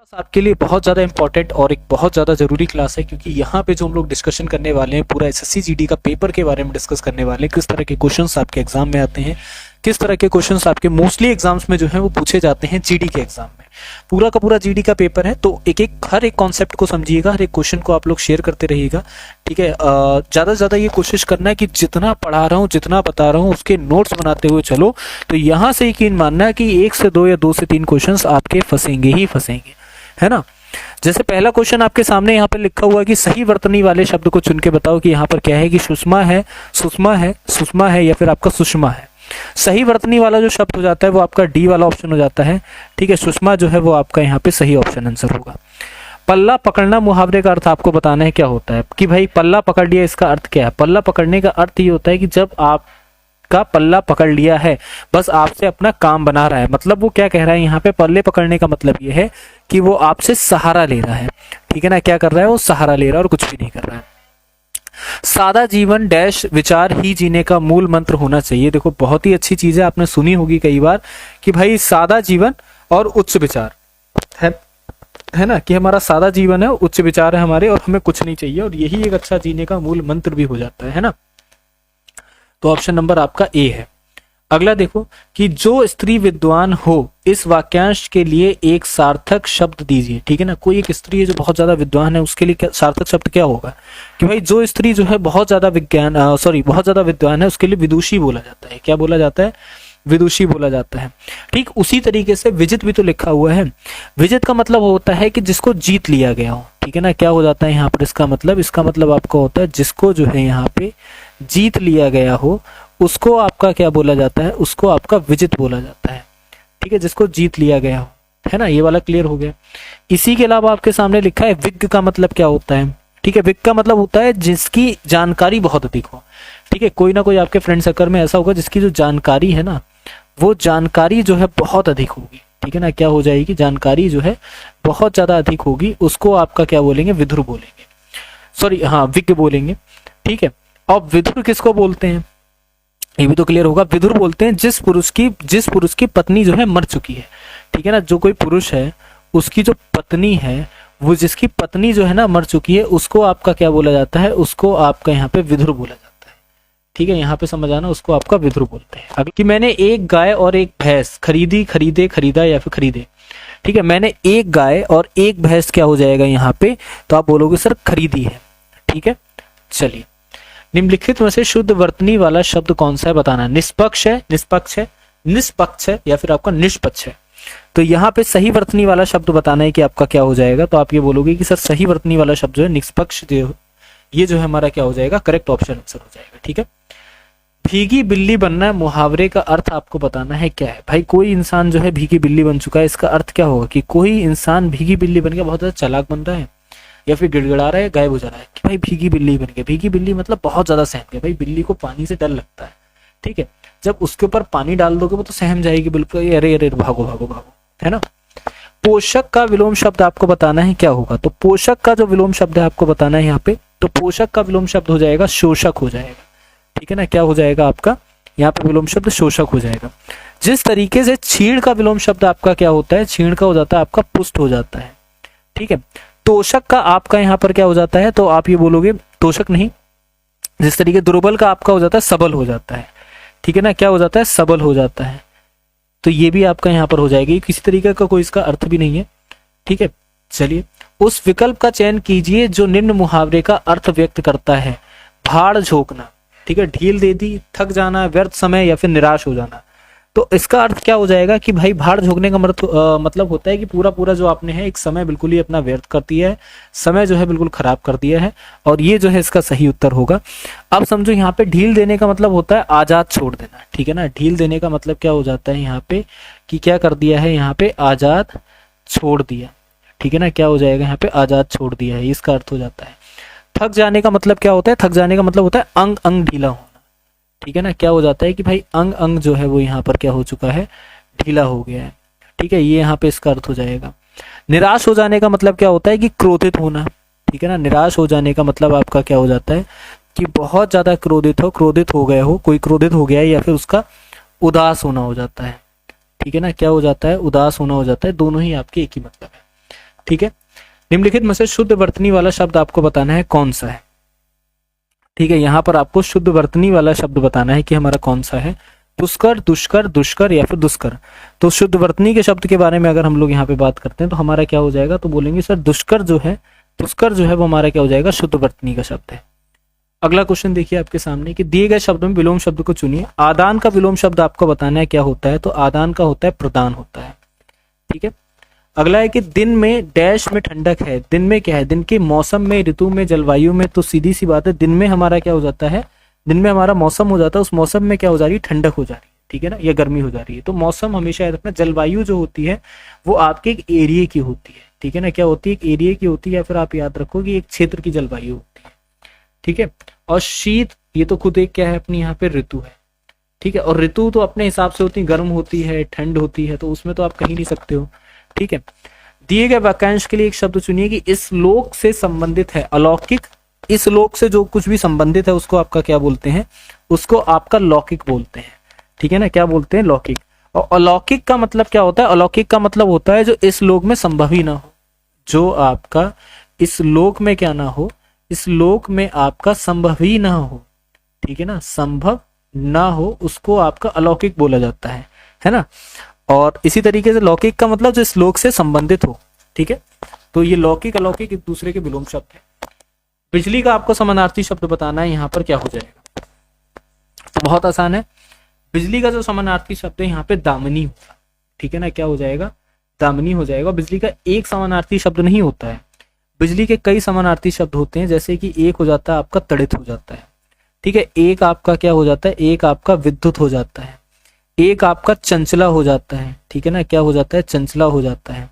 Class आपके लिए बहुत ज़्यादा इंपॉर्टेंट और एक बहुत ज़्यादा ज़रूरी क्लास है, क्योंकि यहाँ पे जो हम लोग डिस्कशन करने वाले हैं पूरा एसएससी जीडी का पेपर के बारे में डिस्कस करने वाले हैं। किस तरह के क्वेश्चंस आपके एग्जाम में आते हैं, किस तरह के क्वेश्चंस आपके मोस्टली एग्जाम्स में जो है वो पूछे जाते हैं जीडी के एग्जाम में। पूरा का पूरा जीडी का पेपर है, तो हर एक कॉन्सेप्ट को समझिएगा, हर एक क्वेश्चन को आप लोग शेयर करते रहिएगा। ठीक है, ज़्यादा से ज़्यादा ये कोशिश करना है कि जितना पढ़ा रहा हूँ, जितना बता रहा हूँ, उसके नोट्स बनाते हुए चलो। तो यहाँ से यकीन मानना है कि 1 से 2 या 2 से 3 क्वेश्चंस आपके फंसेंगे ही फंसेंगे, है ना। जैसे पहला क्वेश्चन आपके सामने यहाँ पे लिखा हुआ है कि सही वर्तनी वाले शब्द को चुन के बताओ कि यहाँ पर क्या है, कि सुषमा है, सुषमा है, सुषमा है या फिर आपका सुषमा है। सही वर्तनी वाला जो शब्द हो जाता है वो आपका डी वाला ऑप्शन हो जाता है। ठीक है, सुषमा जो है वो आपका यहाँ पे सही ऑप्शन आंसर होगा। पल्ला पकड़ना मुहावरे का अर्थ आपको बताना है क्या होता है, कि भाई पल्ला पकड़ लिया, इसका अर्थ क्या है। पल्ला पकड़ने का अर्थ ये होता है कि जब आप का पल्ला पकड़ लिया है, बस आपसे अपना काम बना रहा है। मतलब वो क्या कह रहा है यहाँ पे, पल्ले पकड़ने का मतलब ये है कि वो आपसे सहारा ले रहा है। ठीक है ना, क्या कर रहा है, वो सहारा ले रहा है और कुछ भी नहीं कर रहा है। सादा जीवन डैश विचार ही जीने का मूल मंत्र होना चाहिए। देखो बहुत ही अच्छी चीज है, आपने सुनी होगी कई बार कि भाई सादा जीवन और उच्च विचार है ना, कि हमारा सादा जीवन है, उच्च विचार है हमारे, और हमें कुछ नहीं चाहिए, और यही एक अच्छा जीने का मूल मंत्र भी हो जाता है ना। तो ऑप्शन नंबर आपका ए है। अगला देखो कि जो स्त्री विद्वान हो, इस वाक्यांश के लिए एक सार्थक शब्द दीजिए। ठीक है ना, कोई एक स्त्री है जो बहुत ज्यादा विद्वान है, उसके लिए सार्थक शब्द क्या होगा, कि भाई जो स्त्री जो है बहुत ज्यादा बहुत ज्यादा विद्वान है, उसके लिए विदुषी बोला जाता है। क्या बोला जाता है, विदुषी बोला जाता है। ठीक उसी तरीके से विजित भी तो लिखा हुआ है। विजित का मतलब होता है कि जिसको जीत लिया गया हो। ठीक है ना, क्या हो जाता है यहाँ पर इसका मतलब आपका होता है जिसको जो है यहाँ पे जीत लिया गया हो, उसको आपका क्या बोला जाता है, उसको आपका विजित बोला जाता है। ठीक है, जिसको जीत लिया गया हो, है ना, ये वाला क्लियर हो गया। इसी के अलावा आपके सामने लिखा है विज्ञ का मतलब क्या होता है। ठीक है, विज्ञ का मतलब होता है जिसकी जानकारी बहुत अधिक हो। ठीक है, कोई ना कोई आपके फ्रेंड सर्कल में ऐसा होगा जिसकी जो जानकारी है ना, वो जानकारी जो है बहुत अधिक होगी। ठीक है ना, क्या हो जाएगी, जानकारी जो है बहुत ज्यादा अधिक होगी, उसको आपका क्या बोलेंगे, विधुर बोलेंगे, सॉरी हाँ विज्ञ बोलेंगे। ठीक है, अब विधुर किसको बोलते हैं, ये भी तो क्लियर होगा। विधुर बोलते हैं जिस पुरुष की पत्नी जो है मर चुकी है। ठीक है ना, जो कोई पुरुष है उसकी जो पत्नी है, वो जिसकी पत्नी जो है ना मर चुकी है, उसको आपका क्या बोला जाता है, उसको आपका यहाँ पे विधुर बोला जाता है। ठीक है, यहाँ पे समझ आना, उसको आपका विधुर बोलते हैं। अगर कि मैंने एक गाय और एक भैंस खरीदी, खरीदे, खरीदा या फिर खरीदे। ठीक है, मैंने एक गाय और एक भैंस क्या हो जाएगा यहाँ पे, तो आप बोलोगे सर खरीदी है। ठीक है, चलिए निम्नलिखित में से शुद्ध वर्तनी वाला शब्द कौन सा है बताना। निष्पक्ष है, निष्पक्ष है, निष्पक्ष है या फिर आपका निष्पक्ष है। तो यहाँ पे सही वर्तनी वाला शब्द बताना है कि आपका क्या हो जाएगा, तो आप ये बोलोगे कि सर सही वर्तनी वाला शब्द जो है निष्पक्ष, ये जो है हमारा क्या हो जाएगा, करेक्ट ऑप्शन आंसर हो जाएगा। ठीक है, भीगी बिल्ली बनना मुहावरे का अर्थ आपको बताना है क्या है। भाई कोई इंसान जो है भीगी बिल्ली बन चुका है, इसका अर्थ क्या होगा, कि कोई इंसान भीगी बिल्ली बन के बहुत ज्यादा चालाक बन रहा है, या फिर गिड़गिड़ा रहा है, गायब हो जा रहा है, कि भाई भीगी बिल्ली बन गया। भीगी बिल्ली मतलब बहुत ज्यादा सहम गया। भाई बिल्ली को पानी से डर लगता है। ठीक है, जब उसके ऊपर पानी डाल दोगे वो तो सहम जाएगी बिल्कुल, अरे अरे भागो भागो भागो, है ना। पोषक का विलोम शब्द आपको बताना है क्या होगा, तो पोषक का जो विलोम शब्द है आपको बताना है यहाँ पे, तो पोषक का विलोम शब्द हो जाएगा शोषक हो जाएगा। ठीक है ना, क्या हो जाएगा आपका यहाँ पे विलोम शब्द शोषक हो जाएगा। जिस तरीके से छीण का विलोम शब्द आपका क्या होता है, छीण का हो जाता है आपका पुष्ट हो जाता है। ठीक है, तोषक का आपका यहाँ पर क्या हो जाता है, तो आप ये बोलोगे तोषक नहीं, जिस तरीके दुर्बल का आपका हो जाता है सबल हो जाता है। ठीक है ना, क्या हो जाता है, सबल हो जाता है। तो ये भी आपका यहाँ पर हो जाएगी, किसी तरीके का कोई इसका अर्थ भी नहीं है। ठीक है, चलिए उस विकल्प का चयन कीजिए जो निम्न मुहावरे का अर्थ व्यक्त करता है। भाड़ झोंकना, ठीक है, ढील दे दी, थक जाना, व्यर्थ समय या फिर निराश हो जाना। तो इसका अर्थ क्या हो जाएगा कि भाई भाड़ झोंकने का मतलब होता है कि पूरा पूरा जो आपने है एक समय बिल्कुल ही अपना व्यर्थ कर दिया है, समय जो है बिल्कुल खराब कर दिया है, और ये जो है इसका सही उत्तर होगा। अब समझो यहाँ पे ढील देने का मतलब होता है आजाद छोड़ देना। ठीक है ना, ढील देने का मतलब क्या हो जाता है यहाँ पे, कि क्या कर दिया है, यहाँ पे आजाद छोड़ दिया। ठीक है ना, क्या हो जाएगा यहाँ पे, आजाद छोड़ दिया है, इसका अर्थ हो जाता है। थक जाने का मतलब क्या होता है, थक जाने का मतलब होता है अंग अंग ढीला होना। ठीक है ना, क्या हो जाता है कि भाई अंग अंग जो है वो यहाँ पर क्या हो चुका है, ढीला हो गया है। ठीक है, ये यहाँ पे इसका अर्थ हो जाएगा। निराश हो जाने का मतलब क्या होता है, कि क्रोधित होना। ठीक है ना, निराश हो जाने का मतलब आपका क्या हो जाता है, कि बहुत ज्यादा क्रोधित हो गए हो, कोई क्रोधित हो गया है, या फिर उसका उदास होना हो जाता है। ठीक है ना, क्या हो जाता है, उदास होना हो जाता है। दोनों ही आपके एक ही मतलब है। ठीक है। निम्नलिखित में से शुद्ध वर्तनी वाला शब्द आपको बताना है कौन सा है। ठीक है, यहाँ पर आपको शुद्ध वर्तनी वाला शब्द बताना है कि हमारा कौन सा है, पुष्कर, दुष्कर, दुष्कर या फिर दुष्कर। तो शुद्ध वर्तनी के शब्द के बारे में अगर हम लोग यहाँ पे बात करते हैं तो हमारा क्या हो जाएगा, तो बोलेंगे सर दुष्कर जो है, पुष्कर जो है वो हमारा क्या हो जाएगा, शुद्ध वर्तनी का शब्द है। अगला क्वेश्चन देखिए आपके सामने कि दिए गए शब्द में विलोम शब्द को चुनिए। आदान का विलोम शब्द आपको बताना है क्या होता है, तो आदान का होता है प्रदान होता है। ठीक है। अगला है कि दिन में डैश में ठंडक है, दिन में क्या है, दिन के मौसम में, ऋतु में, जलवायु में। तो सीधी सी बात है, दिन में हमारा क्या हो जाता है, दिन में हमारा मौसम हो जाता है, उस मौसम में क्या हो जा रही है, ठंडक हो जा रही है। ठीक है ना, या गर्मी हो जा रही है। तो मौसम हमेशा याद रखना, जलवायु जो होती है वो आपके एक एरिया की होती है। ठीक है ना, क्या होती है, एक एरिया की होती है, या फिर आप याद रखो कि एक क्षेत्र की जलवायु होती है। ठीक है। और शीत, ये तो खुद एक क्या है अपनी यहाँ पे ऋतु है। ठीक है। और ऋतु तो अपने हिसाब से होती है, गर्म होती है, ठंड होती है, तो उसमें तो आप कहीं नहीं सकते हो। ठीक है। दिए गए वाक्यांश के लिए एक शब्द चुनिए कि इस लोक से संबंधित है। अलौकिक, इस लोक से जो कुछ भी संबंधित है उसको आपका क्या बोलते हैं, उसको आपका लौकिक बोलते हैं। ठीक है ना, क्या बोलते हैं, लौकिक। और अलौकिक का मतलब क्या होता है, अलौकिक का मतलब होता है जो इस लोक में संभव ही ना हो, जो आपका इस लोक में क्या ना हो, इस लोक में आपका संभव ही ना हो। ठीक है ना, संभव ना हो उसको आपका अलौकिक बोला जाता है ना। और इसी तरीके से लौकिक का मतलब जो इस लोक से संबंधित हो। ठीक है। तो ये लौकिक अलौकिक एक दूसरे के विलोम शब्द है। बिजली का आपको समानार्थी शब्द बताना है, यहाँ पर क्या हो जाएगा, तो बहुत आसान है। बिजली का जो समानार्थी शब्द है यहाँ पे दामिनी होगा। ठीक है ना, क्या हो जाएगा, दामिनी हो जाएगा। बिजली का एक समानार्थी शब्द नहीं होता है, बिजली के कई समानार्थी शब्द होते हैं। जैसे कि एक हो जाता है आपका तड़ित हो जाता है। ठीक है। एक आपका क्या हो जाता है, एक आपका विद्युत हो जाता है। एक आपका चंचला हो जाता है। ठीक है ना, क्या हो जाता है, चंचला हो जाता है।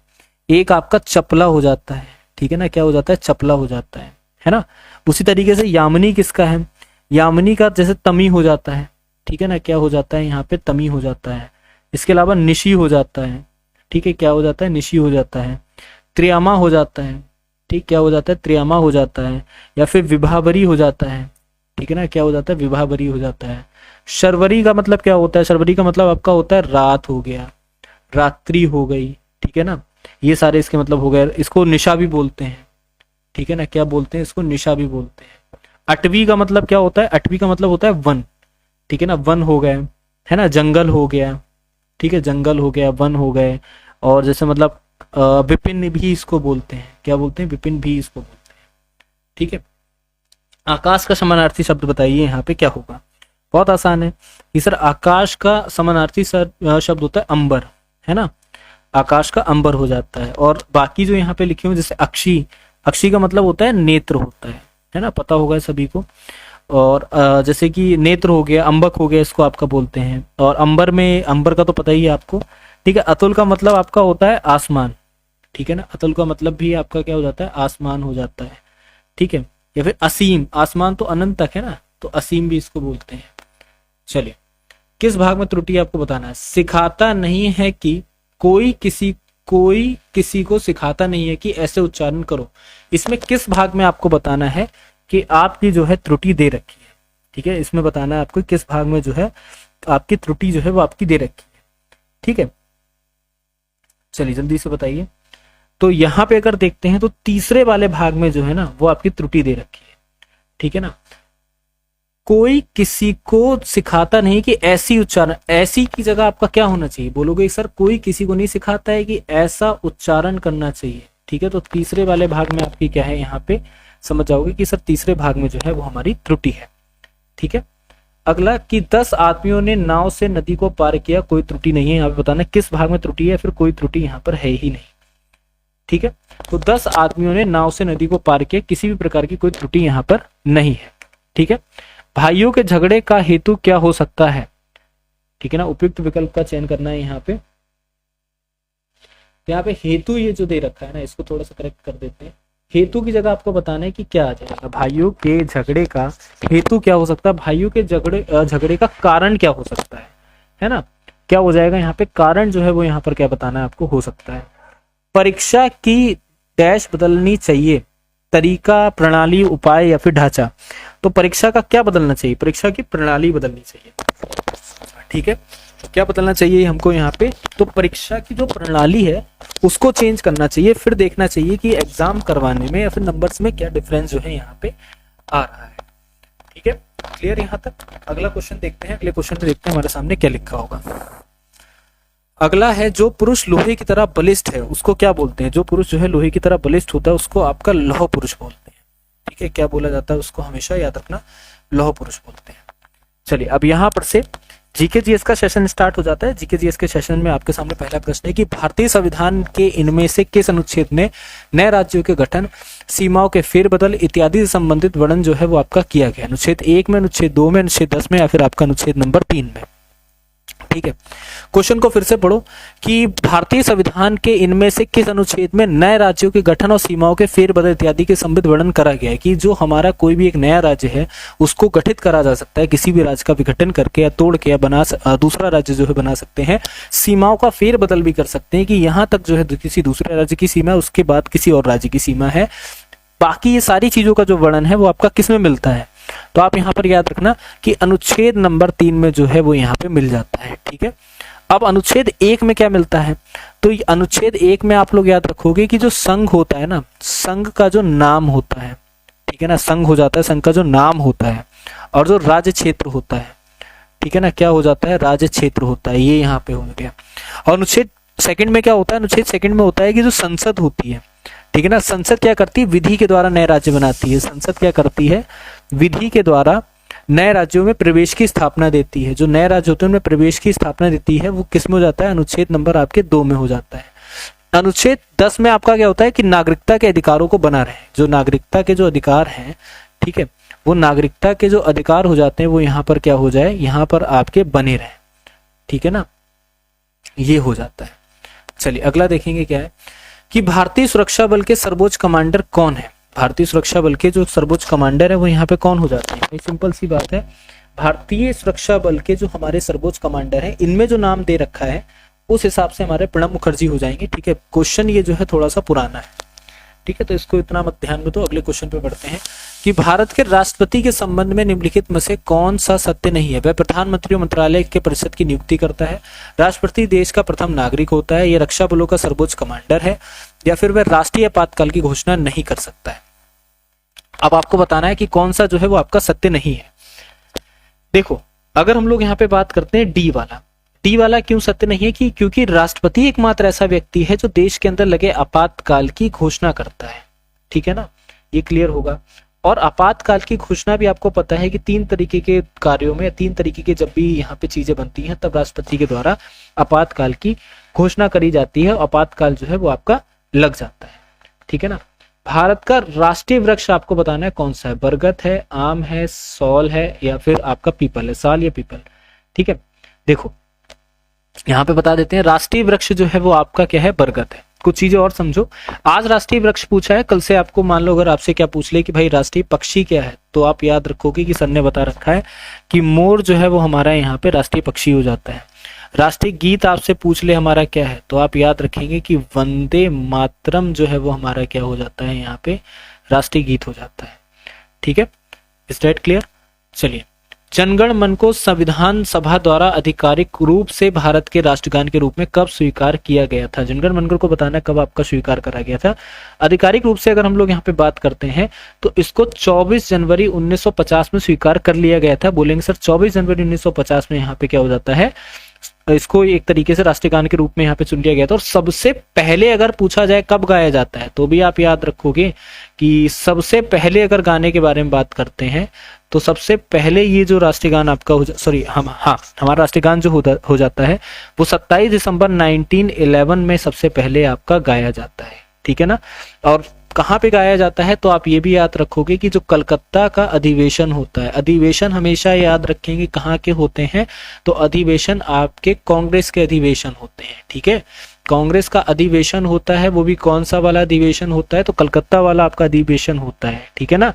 एक आपका चपला हो जाता है। ठीक है ना, क्या हो जाता है, चपला हो जाता है ना। उसी तरीके से यामिनी किसका है, यामिनी का जैसे तमी हो जाता है। ठीक है ना, क्या हो जाता है, यहाँ पे तमी हो जाता है। इसके अलावा निशी हो जाता है। ठीक है, क्या हो जाता है, निशी हो जाता है। त्रियामा हो जाता है। ठीक, क्या हो जाता है, त्रियामा हो जाता है। या फिर विभावरी हो जाता है। ठीक है ना, क्या हो जाता है, विभावरी हो जाता है। शर्वरी का मतलब क्या होता है, शर्वरी का मतलब आपका होता है रात हो गया, रात्रि हो गई। ठीक है ना, ये सारे इसके मतलब हो गए। इसको निशा भी बोलते हैं। ठीक है ना, क्या बोलते हैं, इसको निशा भी बोलते हैं। अटवी का मतलब क्या होता है, अटवी का मतलब होता है वन। ठीक है ना, वन हो गए, है ना, जंगल हो गया। ठीक है, जंगल हो गया, वन हो गए। और जैसे मतलब विपिन भी इसको बोलते हैं, क्या बोलते हैं, विपिन भी इसको बोलते हैं। ठीक है। आकाश का समानार्थी शब्द बताइए यहाँ पे क्या होगा, बहुत आसान है कि सर आकाश का समानार्थी शब्द होता है अंबर, है ना, आकाश का अंबर हो जाता है। और बाकी जो यहाँ पे लिखे हुए जैसे अक्षी, अक्षी का मतलब होता है नेत्र होता है ना, पता होगा सभी को। और जैसे कि नेत्र हो गया, अंबक हो गया, इसको आपका बोलते हैं। और अंबर में, अंबर का तो पता ही है आपको। ठीक है। अतुल का मतलब आपका होता है आसमान। ठीक है ना, अतुल का मतलब भी आपका क्या हो जाता है, आसमान हो जाता है। ठीक है। या फिर असीम, आसमान तो अनंत तक है ना, तो असीम भी इसको बोलते हैं। चलिए, किस भाग में त्रुटि आपको बताना है, सिखाता नहीं है कि कोई किसी को सिखाता नहीं है कि ऐसे उच्चारण करो। इसमें किस भाग में आपको बताना है कि आपकी जो है त्रुटि दे रखी है। ठीक है, इसमें बताना है आपको किस भाग में जो है आपकी त्रुटि जो है वो आपकी दे रखी है। ठीक है, चलिए जल्दी से बताइए। तो यहाँ पे अगर देखते हैं तो तीसरे वाले भाग में जो है ना वो आपकी त्रुटि दे रखी है। ठीक है ना, कोई किसी को सिखाता नहीं कि ऐसी उच्चारण, ऐसी की जगह आपका क्या होना चाहिए, बोलोगे सर कोई किसी को नहीं सिखाता है कि ऐसा उच्चारण करना चाहिए। ठीक है, तो तीसरे वाले भाग में आपकी क्या है, यहाँ पे समझ जाओगे कि सर तीसरे भाग में जो है वो हमारी त्रुटि है। ठीक है। अगला कि 10 आदमियों ने नाव से नदी को पार किया, कोई त्रुटि नहीं है। यहाँ पे बताना किस भाग में त्रुटि है, फिर कोई त्रुटि यहाँ पर है ही नहीं। ठीक है, तो 10 आदमियों ने नाव से नदी को पार किया, किसी भी प्रकार की कोई त्रुटि यहाँ पर नहीं है। ठीक है। भाइयों के झगड़े का हेतु क्या हो सकता है। ठीक है ना, उपयुक्त विकल्प का चयन करना है यहाँ पे। यहाँ पे हेतु ये जो दे रखा है ना, इसको थोड़ा सा करेक्ट कर देते हैं। हेतु की जगह आपको बताना है कि क्या आ जाएगा, भाइयों के झगड़े का हेतु क्या हो सकता है, भाइयों के झगड़े का कारण क्या हो सकता है ना, क्या हो जाएगा यहाँ पे, कारण जो है वो यहाँ पर क्या बताना है आपको, हो सकता है। परीक्षा की डैश बदलनी चाहिए, तरीका, प्रणाली, उपाय या फिर ढांचा। तो परीक्षा का क्या बदलना चाहिए, परीक्षा की प्रणाली बदलनी चाहिए। ठीक है, क्या बदलना चाहिए हमको यहाँ पे, तो परीक्षा की जो प्रणाली है उसको चेंज करना चाहिए, फिर देखना चाहिए कि एग्जाम करवाने में या फिर नंबर्स में क्या डिफरेंस जो है यहाँ पे आ रहा है। ठीक है, क्लियर यहाँ तक। अगला क्वेश्चन देखते हैं, अगले क्वेश्चन में देखते हैं हमारे सामने क्या लिखा होगा। अगला है, जो पुरुष लोहे की तरह बलिष्ठ है उसको क्या बोलते हैं? जो पुरुष जो है लोहे की तरह बलिष्ठ होता है उसको आपका लौह पुरुष बोलते हैं। ठीक है, क्या बोला जाता है उसको? हमेशा याद रखना, लौह पुरुष बोलते हैं। चलिए, अब यहाँ पर से जीके जीएस का सेशन स्टार्ट हो जाता है। जीके जीएस के सेशन में आपके सामने पहला प्रश्न है कि भारतीय संविधान के इनमें से किस अनुच्छेद में नए राज्यों के गठन, सीमाओं के फेरबदल इत्यादि से संबंधित वर्णन जो है वो आपका किया गया? अनुच्छेद 1 में, अनुच्छेद 2 में, अनुच्छेद 10 में, या फिर आपका अनुच्छेद नंबर 3 में? ठीक है, क्वेश्चन को फिर से पढ़ो कि भारतीय संविधान के इनमें से किस अनुच्छेद में नए राज्यों के गठन और सीमाओं के फेरबदल इत्यादि के संबंधित वर्णन करा गया है? कि जो हमारा कोई भी एक नया राज्य है उसको गठित करा जा सकता है, किसी भी राज्य का विघटन करके या तोड़ के, या दूसरा राज्य जो है बना सकते हैं। सीमाओं का फेरबदल भी कर सकते हैं कि यहाँ तक जो है किसी दूसरे राज्य की सीमा है, उसके बाद किसी और राज्य की सीमा है। बाकी ये सारी चीजों का जो वर्णन है वो आपका किस में मिलता है? तो आप यहाँ पर याद रखना कि अनुच्छेद नंबर 3 में जो है वो यहाँ पे मिल जाता है। ठीक है, अब अनुच्छेद 1 में क्या मिलता है? तो अनुच्छेद 1 में आप लोग याद रखोगे कि जो संघ होता है ना, संघ का जो नाम होता है, ठीक है ना, संघ हो जाता है, संघ का जो नाम होता है, और जो राज्य क्षेत्र होता है, ठीक है ना, क्या हो जाता है? राज्य क्षेत्र होता है, ये यहाँ पे हो गया। और अनुच्छेद 2 में क्या होता है? अनुच्छेद 2 में होता है कि जो संसद होती है, ठीक है ना, संसद क्या करती है? विधि के द्वारा नए राज्य बनाती है। संसद क्या करती है? विधि के द्वारा नए राज्यों में प्रवेश की स्थापना देती है। जो नए राज्य होते हैं उनमें प्रवेश की स्थापना देती है, वो किस में हो जाता है? अनुच्छेद नंबर आपके 2 में हो जाता है। अनुच्छेद 10 में आपका क्या होता है कि नागरिकता के अधिकारों को बना रहे। जो नागरिकता के जो अधिकार हैं, ठीक है, वो नागरिकता के जो अधिकार हो जाते हैं वो यहाँ पर क्या हो जाए? यहाँ पर आपके बने रहे। ठीक है ना, ये हो जाता है। चलिए, अगला देखेंगे क्या है कि भारतीय सुरक्षा बल के सर्वोच्च कमांडर कौन है? भारतीय सुरक्षा बल के जो सर्वोच्च कमांडर है वो यहाँ पे कौन हो जाते हैं? सिंपल सी बात है, भारतीय सुरक्षा बल के जो हमारे सर्वोच्च कमांडर हैं, इनमें जो नाम दे रखा है उस हिसाब से हमारे प्रणब मुखर्जी हो जाएंगे। ठीक है, क्वेश्चन ये जो है थोड़ा सा पुराना है। ठीक है, तो इसको इतना मत ध्यान में दो। अगले क्वेश्चन पे बढ़ते हैं कि भारत के राष्ट्रपति के संबंध में निम्नलिखित में से कौन सा सत्य नहीं है? वह प्रधानमंत्री मंत्रालय के परिषद की नियुक्ति करता है, राष्ट्रपति देश का प्रथम नागरिक होता है, या रक्षा बलों का सर्वोच्च कमांडर है, या फिर वह राष्ट्रीय आपातकाल की घोषणा नहीं कर सकता है। अब आपको बताना है कि कौन सा जो है वो आपका सत्य नहीं है। देखो, अगर हम लोग यहाँ पे बात करते हैं डी वाला क्यों सत्य नहीं है? कि क्योंकि राष्ट्रपति एकमात्र ऐसा व्यक्ति है जो देश के अंदर लगे आपातकाल की घोषणा करता है। ठीक है ना, ये क्लियर होगा। और आपातकाल की घोषणा भी आपको पता है कि 3 तरीके के कार्यों में, 3 तरीके के जब भी यहाँ पे चीजें बनती हैं तब राष्ट्रपति के द्वारा आपातकाल की घोषणा करी जाती है, आपातकाल जो है वो आपका लग जाता है। ठीक है ना, भारत का राष्ट्रीय वृक्ष आपको बताना है कौन सा है? बरगद है, आम है, सौल है, या फिर आपका पीपल है, साल या पीपल। ठीक है, देखो यहाँ पे बता देते हैं, राष्ट्रीय वृक्ष जो है वो आपका क्या है? बरगद है। कुछ चीजें और समझो, आज राष्ट्रीय वृक्ष पूछा है, कल से आपको मान लो अगर आपसे क्या पूछ ले कि भाई राष्ट्रीय पक्षी क्या है, तो आप याद रखोगे कि सर ने बता रखा है कि मोर जो है वो हमारा यहाँ पे राष्ट्रीय पक्षी हो जाता है। राष्ट्रीय गीत आपसे पूछ ले हमारा क्या है, तो आप याद रखेंगे कि वंदे मातरम जो है वो हमारा क्या हो जाता है? यहाँ पे राष्ट्रीय गीत हो जाता है। ठीक है, इज दैट क्लियर? चलिए, जनगण मन को संविधान सभा द्वारा आधिकारिक रूप से भारत के राष्ट्रगान के रूप में कब स्वीकार किया गया था? जनगण मन को बताना कब आपका स्वीकार करा गया था आधिकारिक रूप से। अगर हम लोग यहाँ पे बात करते हैं तो इसको 24 जनवरी 1950 में स्वीकार कर लिया गया था। बोलेंगे सर 24 जनवरी 1950 में यहाँ पे क्या हो जाता है? इसको एक तरीके से राष्ट्रीय गान के रूप में यहाँ पे चुन लिया गया था। और सबसे पहले अगर पूछा जाए कब गाया जाता है, तो भी आप याद रखोगे कि सबसे पहले अगर गाने के बारे में बात करते हैं तो सबसे पहले ये जो राष्ट्रीय गान आपका हमारा राष्ट्रीय गान जो हो जाता है वो 27 दिसंबर 1911 में सबसे पहले आपका गाया जाता है। ठीक है ना, और कहाँ पे गाया जाता है? तो आप ये भी याद रखोगे कि जो कलकत्ता का अधिवेशन होता है, अधिवेशन हमेशा याद रखेंगे कहाँ के होते हैं? तो अधिवेशन आपके कांग्रेस के अधिवेशन होते हैं। ठीक है, कांग्रेस का अधिवेशन होता है, वो भी कौन सा वाला अधिवेशन होता है? तो कलकत्ता वाला आपका अधिवेशन होता है। ठीक है ना,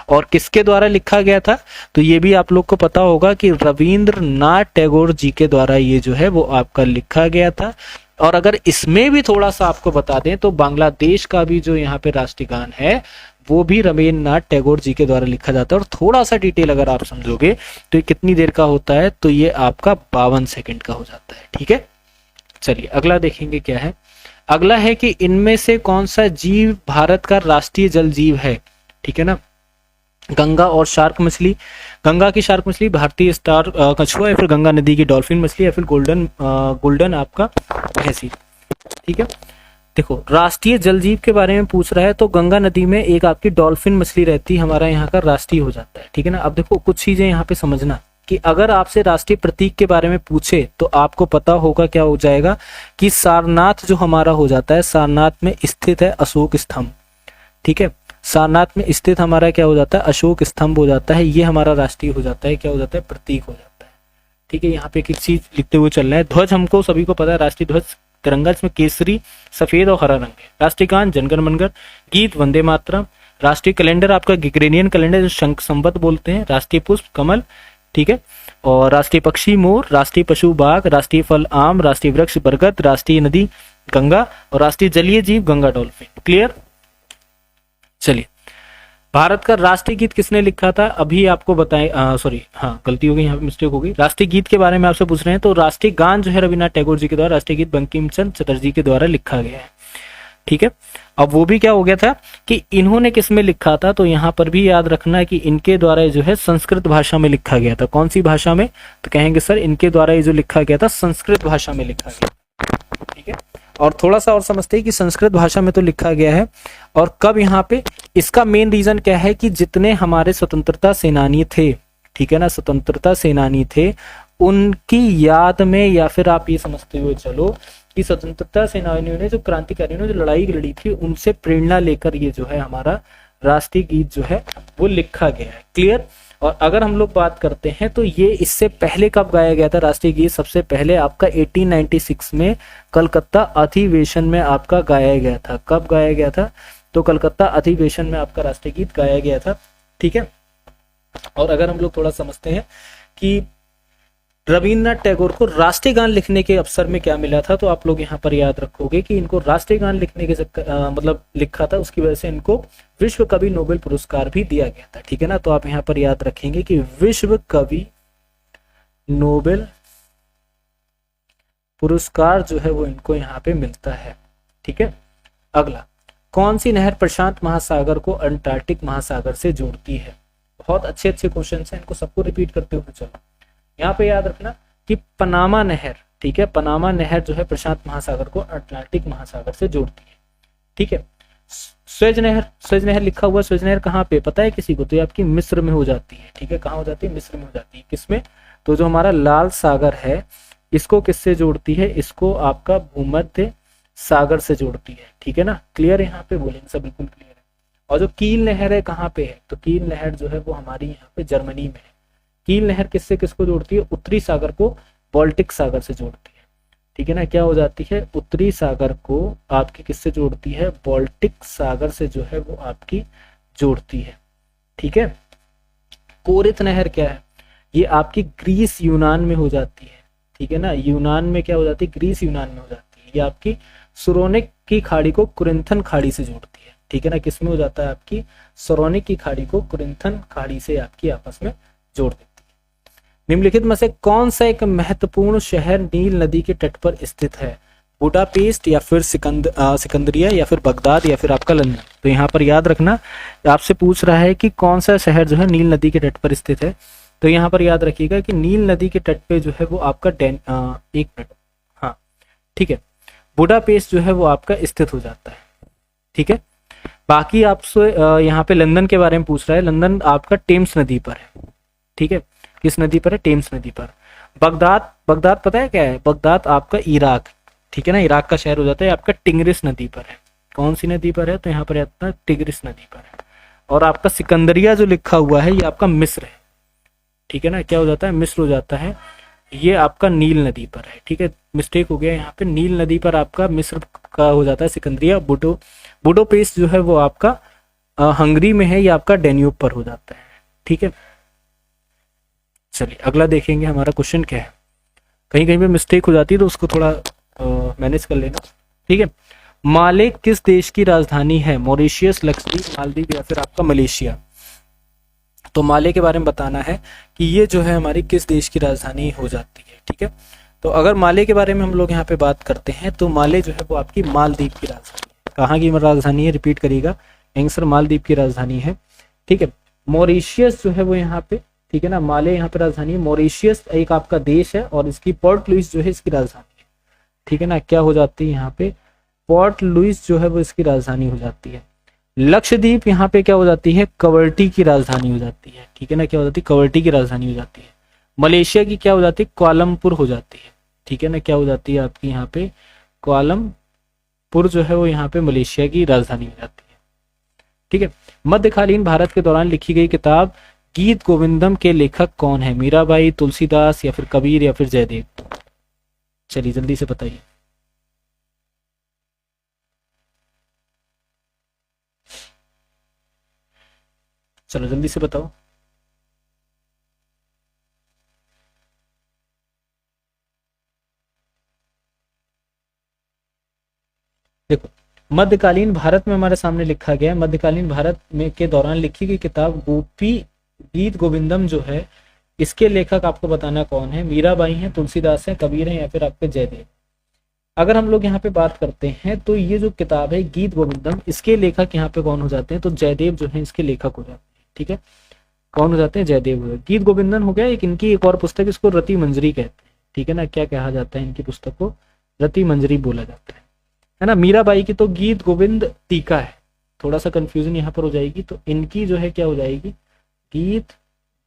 और किसके द्वारा लिखा गया था? तो ये भी आप लोग को पता होगा कि रविंद्रनाथ टैगोर जी के द्वारा ये जो है वो आपका लिखा गया था। और अगर इसमें भी थोड़ा सा आपको बता दें तो बांग्लादेश का भी जो यहाँ पे राष्ट्रीय गान है वो भी रविंद्रनाथ टैगोर जी के द्वारा लिखा जाता है। और थोड़ा सा डिटेल अगर आप समझोगे तो ये कितनी देर का होता है? तो ये आपका 52 सेकंड का हो जाता है। ठीक है, चलिए अगला देखेंगे क्या है। अगला है कि इनमें से कौन सा जीव भारत का राष्ट्रीय जल जीव है, ठीक है ना। गंगा और शार्क मछली, गंगा की शार्क मछली, भारतीय स्टार कछुआ, या फिर गंगा नदी की डॉल्फिन मछली, या फिर गोल्डन आपका भैंसी, ठीक है। देखो राष्ट्रीय जल जीव के बारे में पूछ रहा है तो गंगा नदी में एक आपकी डॉल्फिन मछली रहती है, हमारा यहाँ का राष्ट्रीय हो जाता है, ठीक है ना। अब देखो कुछ चीजें यहाँ पे समझना कि अगर आपसे राष्ट्रीय प्रतीक के बारे में पूछे तो आपको पता होगा क्या हो जाएगा कि सारनाथ जो हमारा हो जाता है, सारनाथ में स्थित है अशोक स्तंभ, ठीक है। सारनाथ में स्थित हमारा क्या हो जाता है, अशोक स्तंभ हो जाता है, ये हमारा राष्ट्रीय हो जाता है, क्या हो जाता है, प्रतीक हो जाता है, ठीक है। यहाँ पे एक चीज लिखते हुए चल रहा है। ध्वज हमको सभी को पता है, राष्ट्रीय ध्वज तिरंगा, इसमें केसरी सफेद और हरा रंग है। राष्ट्रीय गान जनगण मनगढ़, गीत वंदे मातरम। राष्ट्रीय कैलेंडर आपका ग्रेगोरियन कैलेंडर जो शंख संवत बोलते हैं। राष्ट्रीय पुष्प कमल, ठीक है। और राष्ट्रीय पक्षी मोर, राष्ट्रीय पशु बाघ, राष्ट्रीय फल आम, राष्ट्रीय वृक्ष बरगद, राष्ट्रीय नदी गंगा और राष्ट्रीय जलीय जीव गंगा डॉल्फिन। क्लियर। चलिए भारत का राष्ट्रीय गीत किसने लिखा था, अभी आपको बताएं, सॉरी हाँ गलती हो गई, यहाँ पे मिस्टेक हो गई। राष्ट्रीय गीत के बारे में आपसे पूछ रहे हैं तो राष्ट्रीय गान जो है रविन्द्रनाथ टैगोर जी के द्वारा, राष्ट्रीय गीत बंकिम चंद्र चटर्जी के द्वारा लिखा गया है, ठीक है। अब वो भी क्या हो गया था कि इन्होंने किसमें लिखा था, तो यहाँ पर भी याद रखना है कि इनके द्वारा जो है संस्कृत भाषा में लिखा गया था। कौन सी भाषा में, तो कहेंगे सर इनके द्वारा ये जो लिखा गया था संस्कृत भाषा में लिखा गया, ठीक है। और थोड़ा सा और समझते हैं कि संस्कृत भाषा में तो लिखा गया है और कब, यहाँ पे इसका मेन रीजन क्या है कि जितने हमारे स्वतंत्रता सेनानी थे, ठीक है ना, स्वतंत्रता सेनानी थे, उनकी याद में, या फिर आप ये समझते हुए चलो कि स्वतंत्रता सेनानियों ने, जो क्रांतिकारियों ने जो लड़ाई लड़ी थी, उनसे प्रेरणा लेकर ये जो है हमारा राष्ट्रीय गीत जो है वो लिखा गया है। क्लियर। और अगर हम लोग बात करते हैं तो ये इससे पहले कब गाया गया था राष्ट्रीय गीत, सबसे पहले आपका 1896 में कलकत्ता अधिवेशन में आपका गाया गया था। कब गाया गया था, तो कलकत्ता अधिवेशन में आपका राष्ट्रीय गीत गाया गया था, ठीक है। और अगर हम लोग थोड़ा समझते हैं कि रविन्द्रनाथ टैगोर को राष्ट्रीय गान लिखने के अवसर में क्या मिला था, तो आप लोग यहाँ पर याद रखोगे कि इनको राष्ट्रीय गान लिखने के मतलब लिखा था, उसकी वजह से इनको विश्व कवि नोबेल पुरस्कार भी दिया गया था, ठीक है ना। तो आप यहाँ पर याद रखेंगे कि विश्व कवि नोबेल पुरस्कार जो है वो इनको यहाँ पे मिलता है, ठीक है। अगला, कौन सी नहर प्रशांत महासागर को अंटार्कटिक महासागर से जोड़ती है। बहुत अच्छे अच्छे क्वेश्चन हैं, इनको सबको रिपीट करते हुए चलो। यहाँ पे याद रखना कि पनामा नहर, ठीक है, पनामा नहर जो है प्रशांत महासागर को अटलांटिक महासागर से जोड़ती है, ठीक है। स्वेज नहर लिखा हुआ, स्वेज नहर कहाँ पे पता है किसी को, तो ये आपकी मिस्र में हो जाती है, ठीक है। कहाँ हो जाती है, मिस्र में हो जाती है। किसमें, तो जो हमारा लाल सागर है इसको किससे जोड़ती है, इसको आपका भूमध्य सागर से जोड़ती है, ठीक है ना। क्लियर, यहाँ पे बोलेंगे सब बिल्कुल क्लियर है। और जो कील नहर है कहाँ पे है, तो कील नहर जो है वो हमारी यहाँ पे जर्मनी में है। कील नहर किससे किसको जोड़ती है, उत्तरी सागर को बाल्टिक सागर से जोड़ती है, ठीक है ना। क्या हो जाती है, उत्तरी सागर को आपकी किससे जोड़ती है, बाल्टिक सागर से जो है वो आपकी जोड़ती है, ठीक है। कोरित नहर क्या है, ये आपकी ग्रीस यूनान में हो जाती है, ठीक है ना। यूनान में क्या हो जाती है, ग्रीस यूनान में हो जाती है। ये आपकी सुरोनिक की खाड़ी को कुरिंथन खाड़ी से जोड़ती है, ठीक है ना। किसमें हो जाता है, आपकी सुरोनिक की खाड़ी को कुरिंथन खाड़ी से आपकी आपस में जोड़ देती है। निम्नलिखित में से कौन सा एक महत्वपूर्ण शहर नील नदी के तट पर स्थित है, बुडापेस्ट या फिर सिकंदरिया या फिर बगदाद या फिर आपका लंदन। तो यहाँ पर याद रखना, आपसे पूछ रहा है कि कौन सा शहर जो है नील नदी के तट पर स्थित है, तो यहाँ पर याद रखिएगा कि नील नदी के तट पे जो है वो आपका एक मिनट, हाँ ठीक है, बुडापेस्ट जो है वो आपका स्थित हो जाता है, ठीक है। बाकी आपसे यहाँ पे लंदन के बारे में पूछ रहा है, लंदन आपका टेम्स नदी पर है, ठीक है। किस नदी पर है, टेम्स नदी पर। बगदाद पता है क्या है, बगदाद आपका इराक, ठीक है ना, इराक का शहर हो जाता है, आपका टिग्रिस नदी पर है। कौन सी नदी पर है, तो यहाँ पर आता है टिग्रिस नदी पर है। और आपका सिकंदरिया जो लिखा हुआ है ये आपका मिस्र है, ठीक है ना। क्या हो जाता है, मिस्र हो जाता है, ये आपका नील नदी पर है, ठीक है। मिस्टेक हो गया यहाँ पे, नील नदी पर आपका मिस्र का हो जाता है सिकंदरिया। बुडापेस्ट जो है वो आपका हंगरी में है, ये आपका डेन्यूब पर हो जाता है, ठीक है। चलिए अगला देखेंगे हमारा क्वेश्चन क्या है। कहीं कहीं पे मिस्टेक हो जाती है तो उसको थोड़ा मैनेज कर लेना, ठीक है। माले किस देश की राजधानी है, मॉरिशियस, लक्षद्वीप, मालदीव या फिर आपका मलेशिया। तो माले के बारे में बताना है कि ये जो है हमारी किस देश की राजधानी हो जाती है, ठीक है। तो अगर माले के बारे में हम लोग यहाँ पे बात करते हैं तो माले जो है वो आपकी मालदीव की राजधानी है। कहाँ की राजधानी है, रिपीट करिएगा, आंसर मालदीव की राजधानी है। ठीक है, मॉरिशियस जो है वो यहाँ पे, ठीक है ना, माले यहाँ पे राजधानी है। मॉरिशियस एक आपका देश है और इसकी पोर्ट लुइस जो है इसकी राजधानी है। ठीक है ना, क्या हो जाती है यहाँ पे, पोर्ट लुइस जो है वो इसकी राजधानी हो जाती है। लक्षद्वीप यहाँ पे क्या हो जाती है, कवरटी की राजधानी हो जाती है। ठीक है ना, क्या हो जाती है, कवरटी की राजधानी हो जाती है। मलेशिया की क्या हो जाती है, कुआलालंपुर हो जाती है। ठीक है ना, क्या हो जाती है आपकी यहाँ पे, कुआलालंपुर जो है वो यहाँ पे मलेशिया की राजधानी हो जाती है। ठीक है, मध्यकालीन भारत के दौरान लिखी गई किताब गीत गोविंदम के लेखक कौन है, मीराबाई, तुलसीदास या फिर कबीर या फिर जयदेव? चलिए जल्दी से बताइए। चलो जल्दी से बताओ। देखो, मध्यकालीन भारत में हमारे सामने लिखा गया है, मध्यकालीन भारत में के दौरान लिखी गई किताब गोपी गीत गोविंदम जो है, इसके लेखक आपको बताना कौन है, मीराबाई हैं, तुलसीदास हैं, कबीर हैं या फिर आपके जयदेव? अगर हम लोग यहाँ पे बात करते हैं तो ये जो किताब है गीत गोविंदम, इसके लेखक यहाँ पे कौन हो जाते हैं, तो जयदेव जो है इसके लेखक हो जाते हैं। ठीक है, कौन हो जाते हैं, जयदेव हो जाते हैं। गीत गोविंदम हो गया, एक इनकी एक और पुस्तक, इसको रति मंजरी कहते हैं। ठीक है ना, क्या कहा जाता है, इनकी पुस्तक को रति मंजरी बोला जाता है ना। मीराबाई की तो गीत गोविंद टीका है, थोड़ा सा कंफ्यूजन यहाँ पर हो जाएगी, तो इनकी जो है क्या हो जाएगी, गीत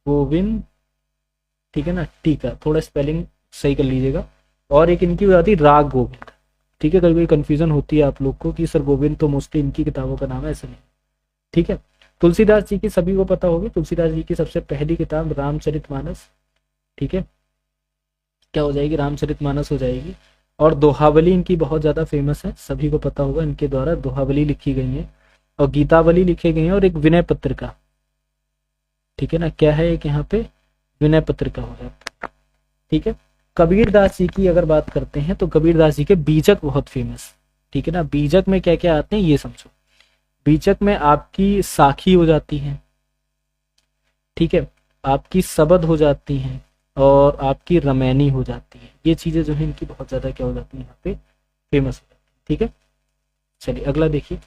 गोविंद, ठीक है ना, टीका, थोड़ा स्पेलिंग सही कर लीजिएगा। और एक इनकी हो जाती है राग गोविंद। ठीक है, कभी कभी कंफ्यूजन होती है आप लोग को कि सर गोविंद तो मोस्टली इनकी किताबों का नाम है, ऐसा नहीं। ठीक है, तुलसीदास जी की सभी को पता होगी, तुलसीदास जी की सबसे पहली किताब रामचरितमानस। ठीक है, क्या हो जाएगी, रामचरितमानस हो जाएगी। और दोहावली इनकी बहुत ज्यादा फेमस है, सभी को पता होगा, इनके द्वारा दोहावली लिखी गई है और गीतावली लिखी गई है और एक विनय पत्रिका। ठीक है ना, क्या है एक यहाँ पे, विनय पत्रिका हो जाता है। ठीक है, कबीरदास जी की अगर बात करते हैं तो कबीरदास जी के बीजक बहुत फेमस। ठीक है ना, बीजक में क्या क्या आते हैं ये समझो। बीजक में आपकी साखी हो जाती है, ठीक है, आपकी सबद हो जाती हैं और आपकी रमैनी हो जाती है। ये चीजें जो है इनकी बहुत ज्यादा क्या हो जाती है, यहाँ पे फेमस हो जाती है। ठीक है, चलिए अगला देखिए,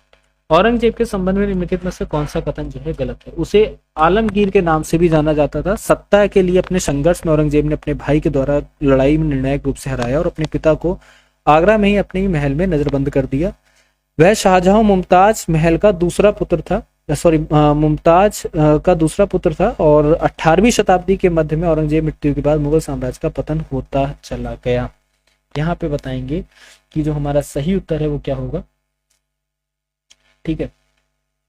औरंगजेब के संबंध में निम्नलिखित में से कौन सा कथन जो है गलत है? उसे आलमगीर के नाम से भी जाना जाता था। सत्ता के लिए अपने संघर्ष में औरंगजेब ने अपने भाई के द्वारा लड़ाई में निर्णायक रूप से हराया और अपने पिता को आगरा में ही अपने ही महल में नजरबंद कर दिया। वह शाहजहां मुमताज महल का दूसरा पुत्र था, मुमताज का दूसरा पुत्र था और 18वीं शताब्दी के मध्य में औरंगजेब मृत्यु के बाद मुगल साम्राज्य का पतन होता चला गया। यहाँ पे बताएंगे कि जो हमारा सही उत्तर है वो क्या होगा। ठीक है,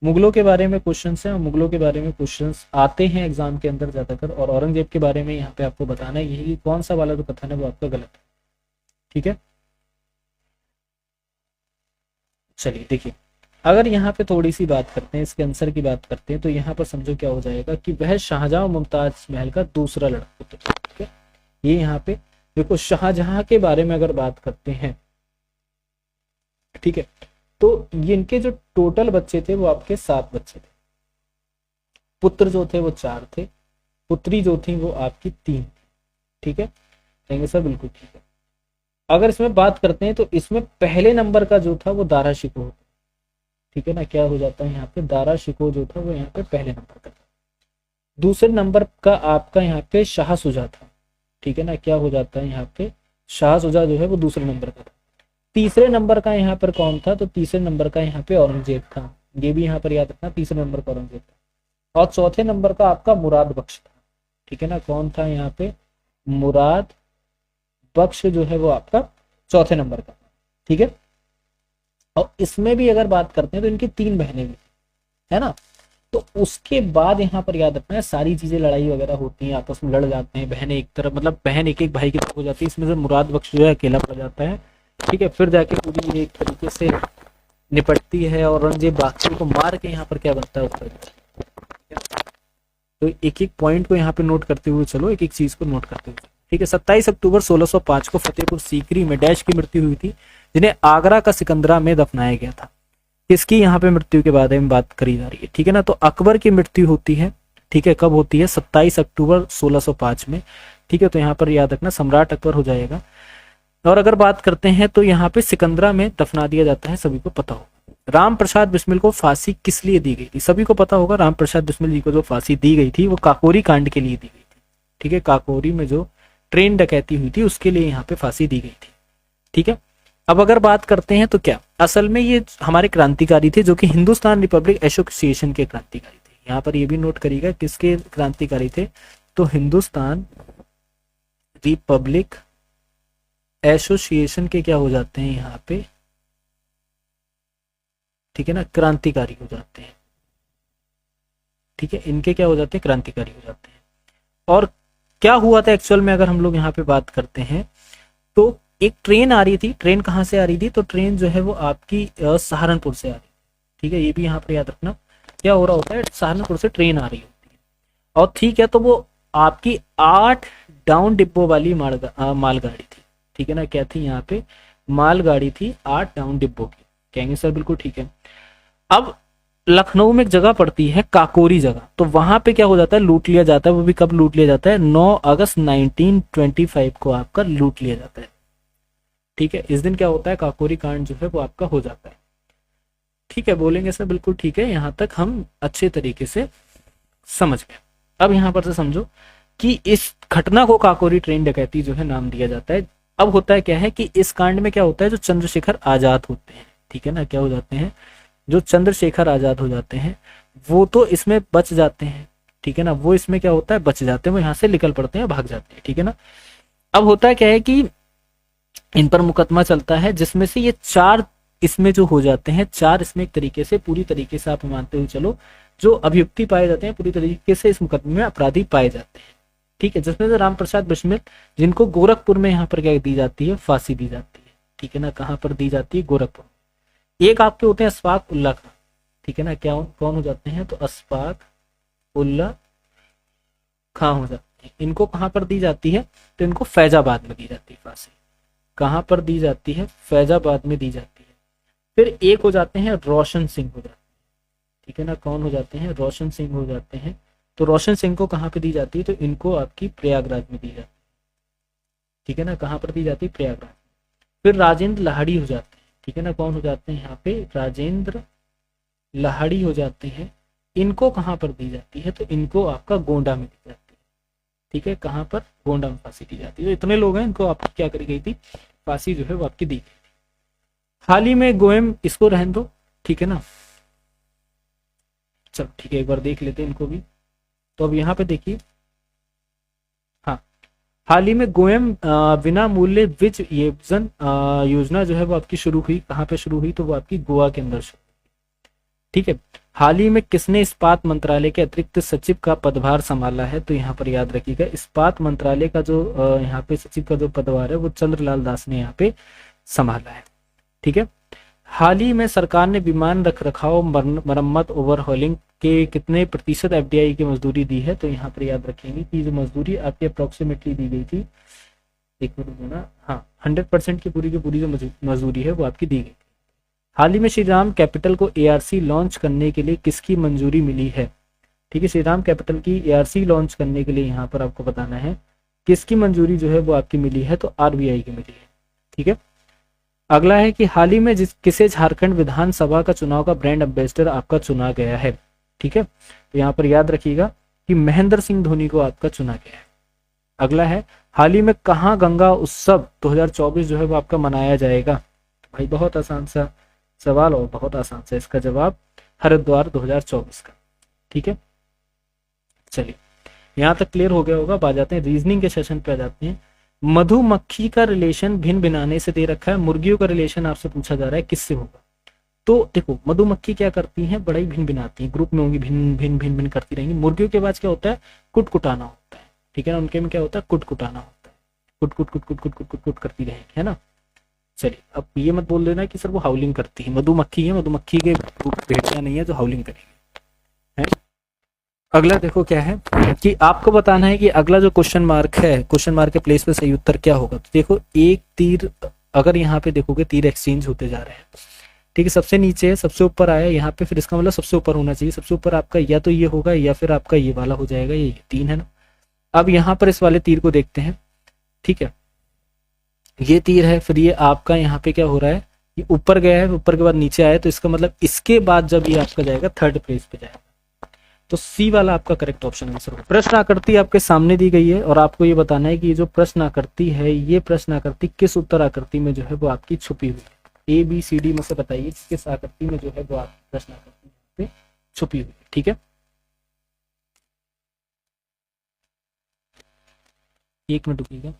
मुगलों के बारे में क्वेश्चंस हैं और मुगलों के बारे में क्वेश्चंस आते हैं एग्जाम के अंदर ज्यादातर, और औरंगजेब के बारे में यहाँ पे आपको बताना है यही कौन सा वाला जो कथन है वो आपका गलत है। ठीक है, चलिए देखिए, अगर यहाँ पे थोड़ी सी बात करते हैं, इसके आंसर की बात करते हैं, तो यहाँ पर समझो क्या हो जाएगा कि वह शाहजहां मुमताज महल का दूसरा लड़का पुत्र। ठीक है, ये यहाँ पे देखो, शाहजहां के बारे में अगर बात करते हैं, ठीक है, तो ये इनके जो टोटल बच्चे थे वो आपके 7 बच्चे थे। पुत्र जो थे वो 4 थे, पुत्री जो थी वो आपकी 3 थी। ठीक है, कहेंगे सर बिल्कुल ठीक है। अगर इसमें बात करते हैं तो इसमें पहले नंबर का जो था वो दारा शिकोह। ठीक है ना, क्या हो जाता है यहाँ पे, दारा शिकोह जो था वो यहाँ पे पहले नंबर का था। दूसरे नंबर का आपका यहाँ पे शाह सुजा था। ठीक है ना, क्या हो जाता है यहाँ पे, शाह सुजा जो है वो दूसरे नंबर का था। तीसरे नंबर का यहाँ पर कौन था, तो तीसरे नंबर का यहाँ पे औरंगजेब था। ये भी यहाँ पर याद रखना, तीसरे नंबर का औरंगजेब था। और चौथे नंबर का आपका मुराद बख्श था। ठीक है ना, कौन था यहाँ पे, मुराद बख्श जो है वो आपका चौथे नंबर का। ठीक है, और इसमें भी अगर बात करते हैं तो इनकी 3 बहनें भी है ना। तो उसके बाद यहाँ पर याद रखना है, सारी चीजें लड़ाई वगैरह होती हैं, आपस में लड़ जाते हैं, बहनें एक तरफ, मतलब बहन एक एक भाई की तरफ हो जाती है। इसमें से मुराद बख्श जो है अकेला पड़ जाता है। ठीक है, फिर जाके पूरी एक तरीके से निपटती है और औरंगजेब बाकी को मार के यहाँ पर क्या बनता है उत्तर। तो एक एक पॉइंट को यहाँ पे नोट करते हुए चलो, एक एक चीज को नोट करते हुए। ठीक है, 27 अक्टूबर 1605 को फतेहपुर सीकरी में डैश की मृत्यु हुई थी, जिन्हें आगरा का सिकंदरा में दफनाया गया था। इसकी यहाँ पे मृत्यु के बारे में बात करी जा रही है। ठीक है ना, तो अकबर की मृत्यु होती है, ठीक है, कब होती है, 27 अक्टूबर 1605 में। ठीक है, तो यहाँ पर याद रखना सम्राट अकबर हो जाएगा। और अगर बात करते हैं तो यहाँ पे सिकंदरा में दफना दिया जाता है, सभी को पता होगा। राम प्रसाद बिस्मिल को फांसी किस लिए दी गई थी, सभी को पता होगा। राम प्रसाद बिस्मिल जी को जो फांसी दी गई थी वो काकोरी कांड के लिए दी गई थी, ठीक है, काकोरी में जो ट्रेन डकैती हुई थी उसके लिए यहाँ पे फांसी दी गई थी, ठीक है। अब अगर बात करते हैं तो क्या असल में ये हमारे क्रांतिकारी थे जो कि हिंदुस्तान रिपब्लिक एसोसिएशन के क्रांतिकारी थे। यहाँ पर ये भी नोट करिएगा किसके क्रांतिकारी थे, तो हिंदुस्तान रिपब्लिक एसोसिएशन के क्या हो जाते हैं यहाँ पे, ठीक है ना, क्रांतिकारी हो जाते हैं, ठीक है, इनके क्या हो जाते हैं, क्रांतिकारी हो जाते हैं। और क्या हुआ था एक्चुअल में अगर हम लोग यहाँ पे बात करते हैं तो एक ट्रेन आ रही थी, ट्रेन कहाँ से आ रही थी, तो ट्रेन जो है वो आपकी सहारनपुर से आ रही थी, ठीक है, ये भी यहाँ पर याद रखना। क्या हो रहा होता है, सहारनपुर से ट्रेन आ रही होती है और ठीक है, तो वो आपकी 8 डाउन डिब्बों वाली मालगाड़ी थी, ठीक है ना, क्या थी यहाँ पे, मालगाड़ी थी 8 डाउन डिब्बों की। कहेंगे सर बिल्कुल ठीक है। अब लखनऊ में एक जगह पड़ती है काकोरी जगह, तो वहां पे क्या हो जाता है, लूट लिया जाता है। वो भी कब लूट लिया जाता है, 9 अगस्त 1925 को आपका लूट लिया जाता है, ठीक है। इस दिन क्या होता है, काकोरी कांड जो है वो आपका हो जाता है, ठीक है। बोलेंगे सर बिल्कुल ठीक है, यहाँ तक हम अच्छे तरीके से समझ गए। अब यहाँ पर से समझो कि इस घटना को काकोरी ट्रेन डकैती जो है नाम दिया जाता है। अब होता है क्या है कि इस कांड में क्या होता है, जो चंद्रशेखर आजाद होते हैं, ठीक है ना, क्या हो जाते हैं, जो चंद्रशेखर आजाद हो जाते हैं वो तो इसमें बच जाते हैं, ठीक है ना, वो इसमें क्या होता है, बच जाते हैं, वो यहाँ से निकल पड़ते हैं, भाग जाते हैं, ठीक है ना। अब होता है क्या है कि इन पर मुकदमा चलता है जिसमें से ये 4 इसमें जो हो जाते हैं, 4 इसमें एक तरीके से पूरी तरीके से आप मानते हुए चलो जो अभियुक्ति पाए जाते हैं, पूरी तरीके से इस मुकदमे में अपराधी पाए जाते हैं, ठीक है। जिसमें से राम प्रसाद बिस्मिल जिनको गोरखपुर में यहाँ पर क्या दी जाती है, फांसी दी जाती है, ठीक है ना, कहाँ पर दी जाती है, गोरखपुर। एक आपके होते हैं अशफाक उल्ला खां, ठीक है ना, क्या कौन हो जाते हैं, तो अशफाक उल्ला खां हो जाते हैं। इनको कहाँ पर दी जाती है, तो इनको फैजाबाद में दी जाती है फांसी। कहाँ पर दी जाती है, फैजाबाद में दी जाती है। फिर एक हो जाते हैं रोशन सिंह हो जाते हैं, ठीक है ना, कौन हो जाते हैं, रोशन सिंह हो जाते हैं। तो रोशन सिंह को कहाँ पे दी जाती है, तो इनको आपकी प्रयागराज में दी जाती है, ठीक है ना, कहाँ पर दी जाती है, प्रयागराज। फिर राजेंद्र लाहड़ी हो जाते हैं, ठीक है ना, कौन हो जाते हैं यहाँ पे, राजेंद्र लाहड़ी हो जाते हैं। इनको कहाँ पर दी जाती है, तो इनको आपका गोंडा में दी जाती है, ठीक है, कहाँ पर, गोंडा में फांसी दी जाती है। तो इतने लोग हैं, इनको आपकी क्या करी गई थी, फांसी जो है वो आपकी दी गई थी। हाल ही में गोएम, इसको रहने दो, ठीक है ना, चलो ठीक है, एक बार देख लेते हैं इनको भी। तो अब यहाँ पे देखिए, हाँ, हाल ही में गोएम बिना मूल्य विज योजना जो है वो आपकी शुरू हुई। कहाँ पे शुरू हुई, तो वो आपकी गोवा के अंदर शुरू, ठीक है। हाल ही में किसने इस्पात मंत्रालय के अतिरिक्त सचिव का पदभार संभाला है, तो यहाँ पर याद रखिएगा इस्पात मंत्रालय का जो यहाँ पे सचिव का जो पदभार है वो चंद्रलाल दास ने यहाँ पे संभाला है, ठीक है। हाल ही में सरकार ने विमान रखरखाव, मरम्मत, ओवरहॉलिंग के कितने प्रतिशत एफडीआई की मजदूरी दी है, तो यहाँ पर याद रखेंगे कि जो मजदूरी आपकी अप्रोक्सीमेटली दी गई थी, एक मिनट ना, हाँ, 100% की पूरी जो मजदूरी है वो आपकी दी गई। हाल ही में श्रीराम कैपिटल को एआरसी लॉन्च करने के लिए किसकी मंजूरी मिली है, ठीक है, श्रीराम कैपिटल की एआरसी लॉन्च करने के लिए यहाँ पर आपको बताना है किसकी मंजूरी जो है वो आपकी मिली है, तो आरबीआई की मिली है, ठीक है। अगला है कि हाल ही में किसे झारखंड विधानसभा का चुनाव का ब्रांड एम्बेसडर आपका चुना गया है, ठीक है, तो यहाँ पर याद रखिएगा कि महेंद्र सिंह धोनी को आपका चुना गया है। अगला है हाल ही में कहाँ गंगा उत्सव 2024 जो है वो आपका मनाया जाएगा, भाई बहुत आसान सा सवाल और बहुत आसान सा इसका जवाब, हरिद्वार 2024 का, ठीक है। चलिए यहाँ तक क्लियर हो गया होगा। अब आ जाते हैं रीजनिंग के सेशन पे, आ जाते हैं। मधुमक्खी का रिलेशन भिन्न भिनाने से दे रखा है, मुर्गियों का रिलेशन आपसे पूछा जा रहा है किससे होगा। तो देखो मधुमक्खी क्या करती हैं, बड़ा ही भिन्न भिनाती हैं, ग्रुप में होंगी, भिन्न भिन्न भिन्न भिन्न करती रहेंगी। मुर्गियों के पास क्या होता है, कुटकुटाना होता है, ठीक है ना, उनके में क्या होता है, कुटकुटाना होता है, कुट कुट कुट कुट कुट कुट कुट कुट करती रहेंगी, है ना। चलिए अब ये मत बोल देना कि सर वो हाउलिंग करती है, मधुमक्खी है, मधुमक्खी के भेड़िया नहीं है जो हाउलिंग करेंगे, है। अगला देखो क्या है कि आपको बताना है कि अगला जो क्वेश्चन मार्क है, क्वेश्चन मार्क के प्लेस पे सही उत्तर क्या होगा। तो देखो एक तीर, अगर यहाँ पे देखोगे तीर एक्सचेंज होते जा रहे हैं, ठीक है, सबसे नीचे है, सबसे ऊपर आया यहाँ पे, फिर इसका मतलब सबसे ऊपर होना चाहिए। सबसे ऊपर आपका या तो ये होगा या फिर आपका ये वाला हो जाएगा, ये 3 है ना, अब यहाँ पर इस वाले तीर को देखते हैं, ठीक है, ये तीर है, फिर ये आपका यहाँ पे क्या हो रहा है, ये ऊपर गया है, ऊपर के बाद नीचे आया, तो इसका मतलब इसके बाद जब ये आपका जाएगा थर्ड प्लेस पे जाएगा, तो सी वाला आपका करेक्ट ऑप्शन आंसर होगा। प्रश्न आकृति आपके सामने दी गई है और आपको ये बताना है कि ये जो प्रश्न आकृति है, ये प्रश्न आकृति किस उत्तर आकृति में जो है वो आपकी छुपी हुई है। ए बी सी डी में से बताइए किस आकृति में जो है वो आपकी प्रश्न आकृति पे छुपी हुई है, ठीक है। एक मिनट रुकिएगा।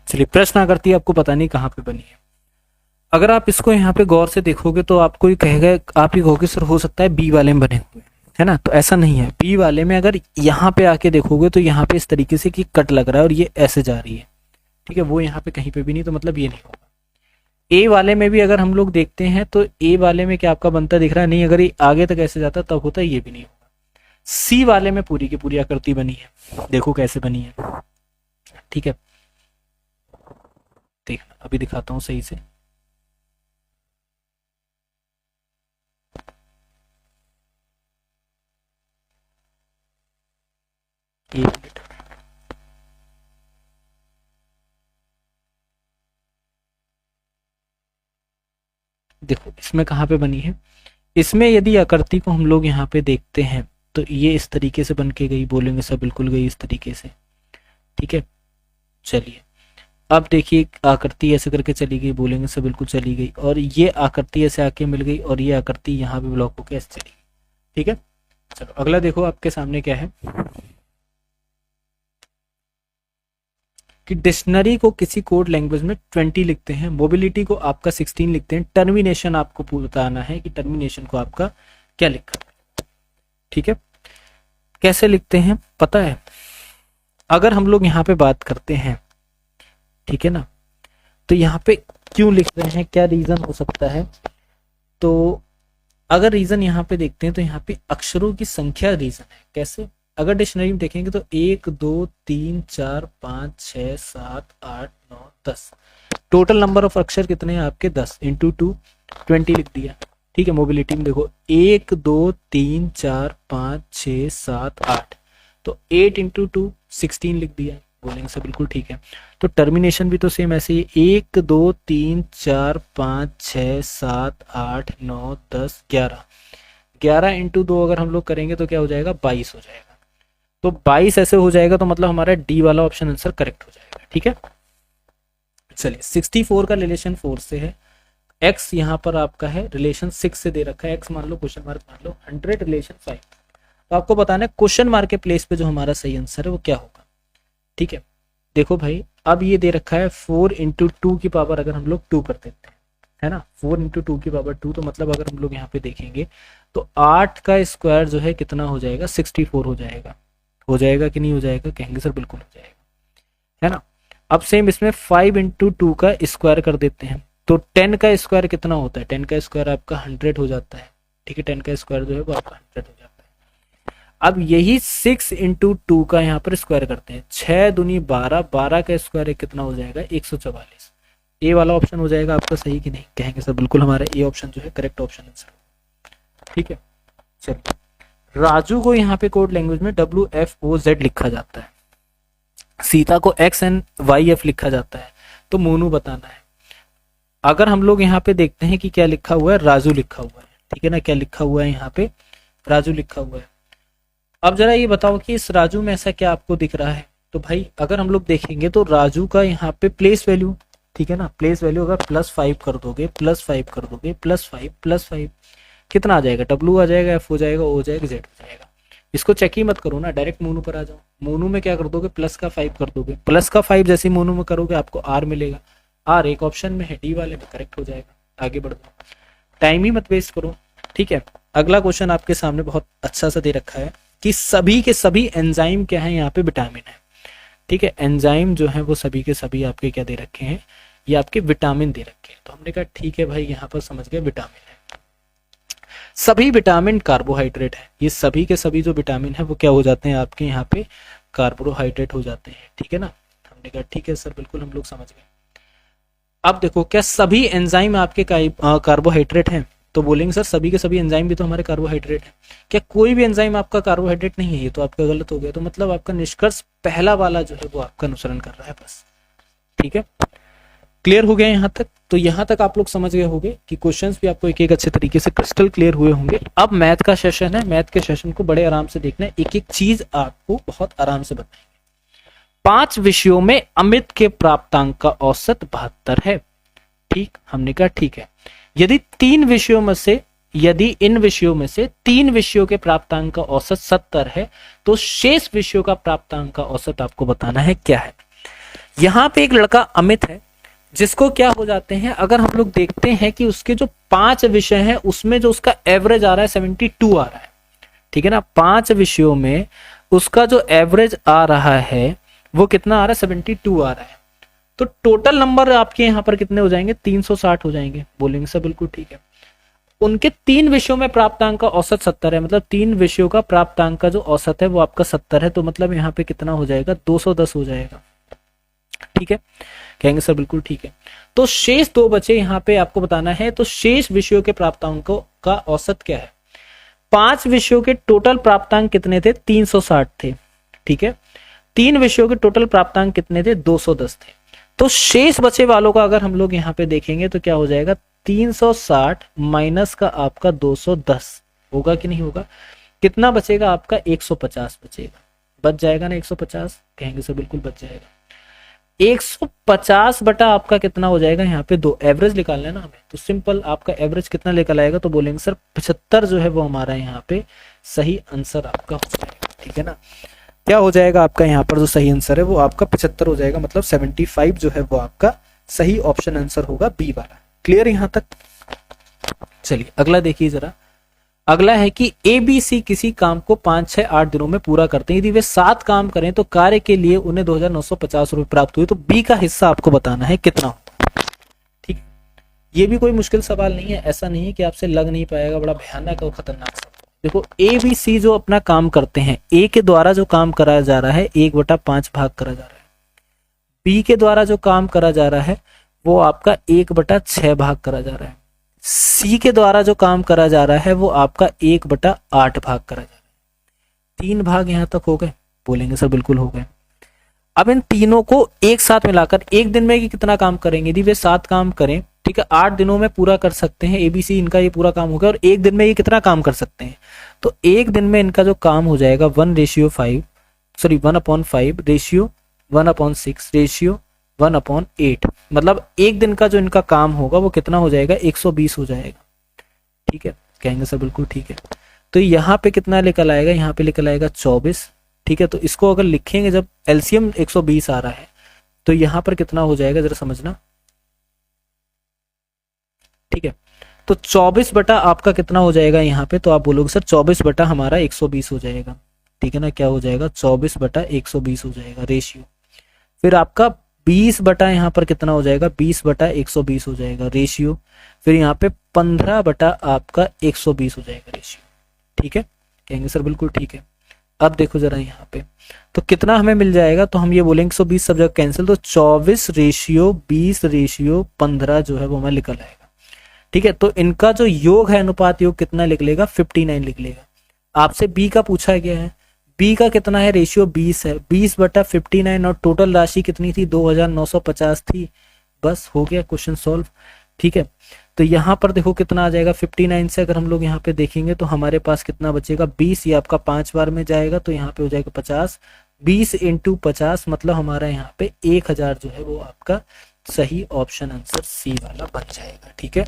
चलिए, प्रश्न आकृति आपको पता नहीं कहाँ पे बनी है। अगर आप इसको यहाँ पे गौर से देखोगे तो आपको ये कहेगा, आप ये कहोगे सर हो सकता है बी वाले में बने हुए, है ना, तो ऐसा नहीं है। बी वाले में अगर यहाँ पे आके देखोगे तो यहाँ पे इस तरीके से कि कट लग रहा है और ये ऐसे जा रही है, ठीक है, वो यहाँ पे कहीं पे भी नहीं, तो मतलब ये नहीं होगा। ए वाले में भी अगर हम लोग देखते हैं तो ए वाले में क्या आपका बनता दिख रहा है, नहीं, अगर ये आगे तक ऐसे जाता तब होता, ये भी नहीं होगा। सी वाले में पूरी की पूरी आकृति बनी है, देखो कैसे बनी है, ठीक है, देखना अभी दिखाता हूँ सही से। एक मिनट, देखो इसमें कहाँ पे बनी है। इसमें यदि आकृति को हम लोग यहाँ पे देखते हैं तो ये इस तरीके से बन के गई, बोलेंगे सब बिल्कुल गई इस तरीके से, ठीक है। चलिए अब देखिए आकृति ऐसे करके चली गई, बोलेंगे सब बिल्कुल चली गई, और ये आकृति ऐसे आके मिल गई और ये आकृति यहाँ पे ब्लॉक होके ऐसे चली गई, ठीक है। चलो अगला देखो आपके सामने क्या है कि डिक्शनरी को किसी कोड लैंग्वेज में 20 लिखते हैं, मोबिलिटी को आपका 16 लिखते हैं, टर्मिनेशन आपको बताना है कि टर्मिनेशन को आपका क्या लिखा है, ठीक है। कैसे लिखते हैं पता है, अगर हम लोग यहाँ पे बात करते हैं, ठीक है ना, तो यहाँ पे क्यों लिख रहे हैं, क्या रीजन हो सकता है, तो अगर रीजन यहाँ पे देखते हैं तो यहाँ पे अक्षरों की संख्या रीजन है। कैसे, अगर डिक्शनरी में देखेंगे तो 1 2 3 4 5 6 7 8 9 10, टोटल नंबर ऑफ अक्षर कितने हैं आपके 10 इंटू 2 20 लिख दिया, ठीक है। मोबिलिटी में देखो 1 2 3 4 5 6 7 8, तो 8 इंटू 2 16 लिख दिया, बोलेंगे सब बिल्कुल ठीक है। तो टर्मिनेशन भी तो सेम ऐसे ही 1 2 3 4 5 6 7 8 9 10 11, 11 इंटू 2 अगर हम लोग करेंगे तो क्या हो जाएगा 22 हो जाएगा, तो 22 ऐसे हो जाएगा, तो मतलब हमारा डी वाला ऑप्शन आंसर करेक्ट हो जाएगा, ठीक है। चलिए 64 का रिलेशन 4 से है, x यहाँ पर आपका है रिलेशन 6 से दे रखा है, x मान लो क्वेश्चन मार्क मान लो, 100 रिलेशन 5, तो आपको बताना है क्वेश्चन मार्क के प्लेस पे जो हमारा सही आंसर है वो क्या होगा, ठीक है। देखो भाई अब ये दे रखा है 4 इंटू 2 की पावर अगर हम लोग 2 कर देते हैं, है ना, 4 इंटू 2 की पावर 2, तो मतलब अगर हम लोग यहाँ पे देखेंगे तो 8 का स्क्वायर जो है कितना हो जाएगा 64 हो जाएगा, हो जाएगा कि नहीं हो जाएगा, कहेंगे सर बिल्कुल हो जाएगा, है ना। अब सेम इसमें 5 इंटू 2 का स्क्वायर कर देते हैं, तो 10 का स्क्वायर कितना होता है, 10 का स्क्वायर आपका 100 हो जाता है, ठीक है, 10 का स्क्वायर जो है वो आपका 100 हो जाता है। अब यही 6 इंटू 2 का यहाँ पर स्क्वायर करते हैं, 6 दूनी 12, 12 का स्क्वायर कितना हो जाएगा 144, ए वाला ऑप्शन हो जाएगा आपका सही कि नहीं, कहेंगे सर बिल्कुल हमारा ए ऑप्शन जो है करेक्ट ऑप्शन आंसर, ठीक है। चलिए राजू को यहाँ पे कोड लैंग्वेज में WFOZ लिखा जाता है, सीता को XNYF लिखा जाता है, तो मोनू बताना है। अगर हम लोग यहाँ पे देखते हैं कि क्या लिखा हुआ है, राजू लिखा हुआ है, ठीक है ना, क्या लिखा हुआ है यहाँ पे, राजू लिखा हुआ है। अब जरा ये बताओ कि इस राजू में ऐसा क्या आपको दिख रहा है, तो भाई अगर हम लोग देखेंगे तो राजू का यहाँ पे प्लेस वैल्यू, ठीक है ना, प्लेस वैल्यू अगर +5 कर दोगे, +5 कर दोगे, +5 कितना आ जाएगा, W आ जाएगा, F हो जाएगा, O हो जाएगा, Z हो जाएगा। इसको चेक ही मत करो ना, डायरेक्ट मोनू पर आ जाओ। मोनू में क्या कर दोगे, +5 कर दोगे, +5 जैसे ही मोनू में करोगे आपको R मिलेगा, R एक ऑप्शन में है, डी वाले में करेक्ट हो जाएगा। आगे बढ़ दो, टाइम ही मत वेस्ट करो, ठीक है। अगला क्वेश्चन आपके सामने बहुत अच्छा सा दे रखा है कि सभी के सभी एंजाइम क्या है, यहाँ पे विटामिन है, ठीक है। एंजाइम जो है वो सभी के सभी आपके क्या दे रखे हैं, ये आपके विटामिन दे रखे हैं। तो हमने कहा ठीक है भाई, यहाँ पर समझ गए विटामिन है। सभी विटामिन कार्बोहाइड्रेट है, ये सभी के सभी जो विटामिन है वो क्या हो जाते हैं आपके यहाँ पे कार्बोहाइड्रेट हो जाते हैं, ठीक है ना। हमने कहा ठीक है सर बिल्कुल हम लोग समझ गए। अब देखो क्या सभी एंजाइम आपके कार्बोहाइड्रेट हैं, तो बोलेंगे सर सभी के सभी एंजाइम भी तो हमारे कार्बोहाइड्रेट है। क्या कोई भी एंजाइम आपका कार्बोहाइड्रेट नहीं है? ये तो आपका गलत हो गया। तो मतलब आपका निष्कर्ष पहला वाला जो है वो आपका अनुसरण कर रहा है बस। ठीक है, क्लियर हो गया यहाँ तक? तो यहाँ तक आप लोग समझ गए होंगे कि क्वेश्चंस भी आपको एक एक अच्छे तरीके से क्रिस्टल क्लियर हुए होंगे। अब मैथ का सेशन है, मैथ के सेशन को बड़े आराम से देखना है, एक एक चीज आपको बहुत आराम से बताएंगे। 5 विषयों में अमित के प्राप्तांक का औसत 72 है। ठीक, हमने कहा ठीक है। यदि इन विषयों में से 3 विषयों के प्राप्तांक का औसत 70 है तो शेष विषयों का प्राप्तांक का औसत आपको बताना है क्या है। यहां पे एक लड़का अमित है जिसको क्या हो जाते हैं, अगर हम लोग देखते हैं कि उसके जो 5 विषय हैं उसमें जो उसका एवरेज आ रहा है 72 आ रहा है। ठीक है ना, 5 विषयों में उसका जो एवरेज आ रहा है वो कितना आ रहा है, 72 आ रहा है। तो टोटल नंबर आपके यहाँ पर कितने हो जाएंगे, 360 हो जाएंगे। बोलेंगे सर बिल्कुल ठीक है। उनके 3 विषयों में प्राप्तांक का औसत 70 है, मतलब 3 विषयों का प्राप्तांक का जो औसत है वो आपका 70 है। तो मतलब यहाँ पे कितना हो जाएगा, 210 हो जाएगा। ठीक है, कहेंगे सर बिल्कुल ठीक है। तो शेष 2 बचे यहाँ पे आपको बताना है। तो शेष विषयों के प्राप्तांकों का औसत क्या है। 5 विषयों के टोटल प्राप्तांक कितने थे, 360 थे। ठीक है, 3 विषयों के टोटल प्राप्तांक कितने थे, 210 थे। तो शेष बचे वालों का अगर हम लोग यहाँ पे देखेंगे तो क्या हो जाएगा, 360 माइनस का आपका 210 होगा कि नहीं होगा। कितना बचेगा आपका, 150 बचेगा। बच जाएगा ना 150, कहेंगे सर बिल्कुल बच जाएगा। 150 बटा आपका कितना हो जाएगा, यहाँ पे 2 एवरेज निकालना है ना हमें, तो सिंपल आपका एवरेज कितना लेकर आएगा, तो बोलेंगे सर 75 जो है वो हमारा यहाँ पे सही आंसर आपका हो जाएगा। ठीक है ना, क्या हो जाएगा आपका यहाँ पर जो सही आंसर है वो आपका 75 हो जाएगा, मतलब 75 जो है वो आपका सही ऑप्शन आंसर होगा बी वाला। क्लियर यहाँ तक? चलिए अगला देखिए जरा। अगला है कि ए बी सी किसी काम को 5, 6, 8 दिनों में पूरा करते हैं। यदि वे 7 काम करें तो कार्य के लिए उन्हें 2950 रुपए प्राप्त हुए। तो बी का हिस्सा आपको बताना है कितना होगा। ठीक, ये भी कोई मुश्किल सवाल नहीं है, ऐसा नहीं है कि आपसे लग नहीं पाएगा, बड़ा भयानक और खतरनाक सवाल। देखो ए बी सी जो अपना काम करते हैं, ए के द्वारा जो काम कराया जा रहा है 1/5 भाग करा जा रहा है। बी के द्वारा जो काम करा जा रहा है वो आपका 1/6 भाग करा जा रहा है। सी के द्वारा जो काम करा जा रहा है वो आपका 1/8 भाग करा जा रहा है। 3 भाग यहां तक हो गए। बोलेंगे सर बिल्कुल हो गए। अब इन तीनों को एक साथ मिलाकर एक दिन में कितना काम करेंगे, यदि वे 7 काम करें, ठीक है, 8 दिनों में पूरा कर सकते हैं। एबीसी इनका ये पूरा काम हो गया, और एक दिन में ये कितना काम कर सकते हैं, तो एक दिन में इनका जो काम हो जाएगा 1/5 रेशियो 1/6 रेशियो 1/8, मतलब एक दिन का जो इनका काम होगा वो कितना हो जाएगा, 120 हो जाएगा। ठीक है, कहेंगे सर बिल्कुल ठीक है। तो यहाँ पे कितना निकल आएगा, यहाँ पे निकल आएगा 24। ठीक है, तो इसको अगर लिखेंगे, जब एलसीएम 120 आ रहा है तो यहाँ पर कितना हो जाएगा जरा समझना। ठीक है, तो 24 बटा आपका कितना हो जाएगा यहाँ पे, तो आप बोलोगे सर 24 बटा हमारा 120 हो जाएगा। ठीक है ना, क्या हो जाएगा, 24 बटा 120 हो जाएगा रेशियो। फिर आपका 20 बटा यहाँ पर कितना हो जाएगा, 20 बटा 120 हो जाएगा रेशियो। फिर यहाँ पे 15 बटा आपका 120 हो जाएगा रेशियो। ठीक है, कहेंगे सर बिल्कुल ठीक है। अब देखो जरा यहाँ पे तो कितना हमें मिल जाएगा, तो हम ये बोलेंगे 120 सब जगह कैंसिल, तो 24 रेशियो 20 रेशियो 15 जो है वो हमें निकल आएगा। ठीक है, तो इनका जो योग है, अनुपात योग कितना लिख लेगा, 59 लिख लेगा। आपसे बी का पूछा गया है, बी का कितना है, रेशियो 20 है, 20 बटा 59, और टोटल राशि कितनी थी, 2950 थी। बस हो गया क्वेश्चन सॉल्व। ठीक है, तो यहाँ पर देखो कितना आ जाएगा, 59 से अगर हम लोग यहाँ पे देखेंगे तो हमारे पास कितना बचेगा, 20, ये आपका 5 बार में जाएगा तो यहाँ पे हो जाएगा 50, 20 × 50, मतलब हमारा यहाँ पे 1000 जो है वो आपका सही ऑप्शन आंसर सी वाला बन जाएगा। ठीक है,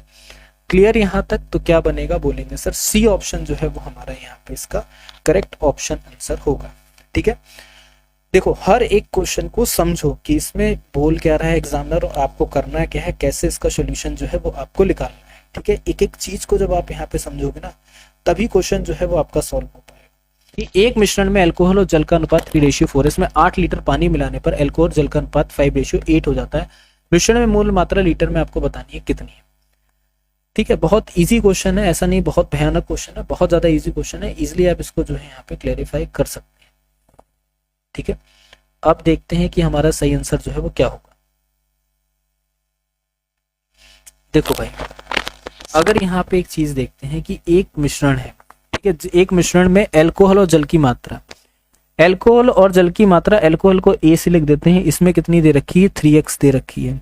क्लियर यहाँ तक? तो क्या बनेगा, बोलेंगे सर सी ऑप्शन जो है वो हमारा यहाँ पे इसका करेक्ट ऑप्शन आंसर होगा। ठीक है, देखो हर एक क्वेश्चन को समझो कि इसमें बोल क्या रहा है एग्जामिनर, और आपको करना क्या है, कैसे इसका सोल्यूशन जो है वो आपको निकालना है। ठीक है, एक एक चीज को जब आप यहाँ पे समझोगे ना, तभी क्वेश्चन जो है वो आपका सॉल्व हो पाएगा। कि एक मिश्रण में अल्कोहल और जल का अनुपात 3:4 है, इसमें 8 लीटर पानी मिलाने पर अल्कोहल जल का अनुपात 5:8 हो जाता है। मिश्रण में मूल मात्रा लीटर में आपको बतानी है कितनी है। ठीक है, बहुत इजी क्वेश्चन है, ऐसा नहीं बहुत भयानक क्वेश्चन है, बहुत ज्यादा इजी क्वेश्चन है, इजिली आप इसको जो है यहाँ पे क्लेरिफाई कर सकते हैं। ठीक है, अब देखते हैं कि हमारा सही आंसर जो है वो क्या होगा। देखो भाई, अगर यहाँ पे एक चीज देखते हैं कि एक मिश्रण है, ठीक है, एक मिश्रण में अल्कोहल और जल की मात्रा, अल्कोहल और जल की मात्रा, अल्कोहल को A से लिख देते हैं, इसमें कितनी दे रखी है 3x दे रखी है,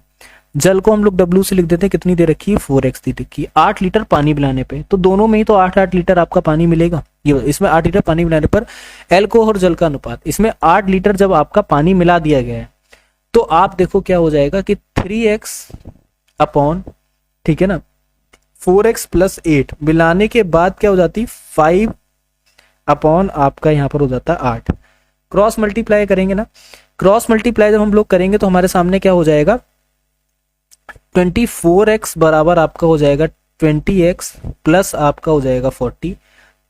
जल को हम लोग W से लिख देते हैं, कितनी दे रखी है 4x दे रखी है। 8 लीटर पानी मिलाने पे, तो दोनों में ही तो 8-8 लीटर आपका पानी मिलेगा। ये इसमें 8 लीटर पानी मिलाने पर अल्कोहल और जल का अनुपात, इसमें 8 लीटर जब आपका पानी मिला दिया गया है तो आप देखो क्या हो जाएगा कि 3x अपॉन, ठीक है ना, 4x प्लस 8 मिलाने के बाद क्या हो जाती 5 अपॉन आपका यहाँ पर हो जाता 8। क्रॉस मल्टीप्लाई करेंगे ना, क्रॉस मल्टीप्लाई जब हम लोग करेंगे तो हमारे सामने क्या हो जाएगा 24x बराबर आपका हो जाएगा 20x प्लस आपका हो जाएगा 40।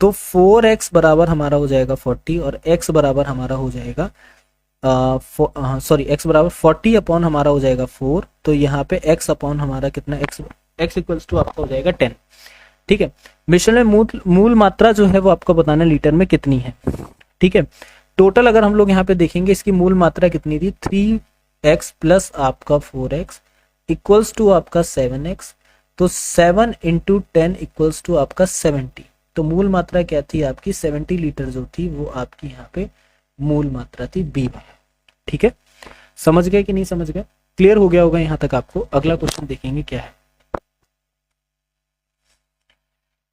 तो 4x बराबर हमारा हो जाएगा 40 और x बराबर हमारा हो जाएगा सॉरी x बराबर 40 अपॉन हमारा हो जाएगा 4। तो यहाँ पे x अपॉन हमारा कितना x इक्वल्स टू आपका हो जाएगा 10। ठीक है, मिश्रण में मूल मात्रा जो है वो आपको बताना लीटर में कितनी है। ठीक है, टोटल अगर हम लोग यहाँ पे देखेंगे इसकी मूल मात्रा कितनी थी 3x प्लस आपका 4x इक्वल्स टू आपका 7x। तो 7 इंटू 10 इक्वल्स टू आपका 70। तो मूल मात्रा क्या थी आपकी 70 लीटर जो थी वो आपकी यहाँ पे मूल मात्रा थी B में। ठीक है, समझ गए कि नहीं समझ गए, क्लियर हो गया होगा यहाँ तक आपको। अगला क्वेश्चन देखेंगे क्या है।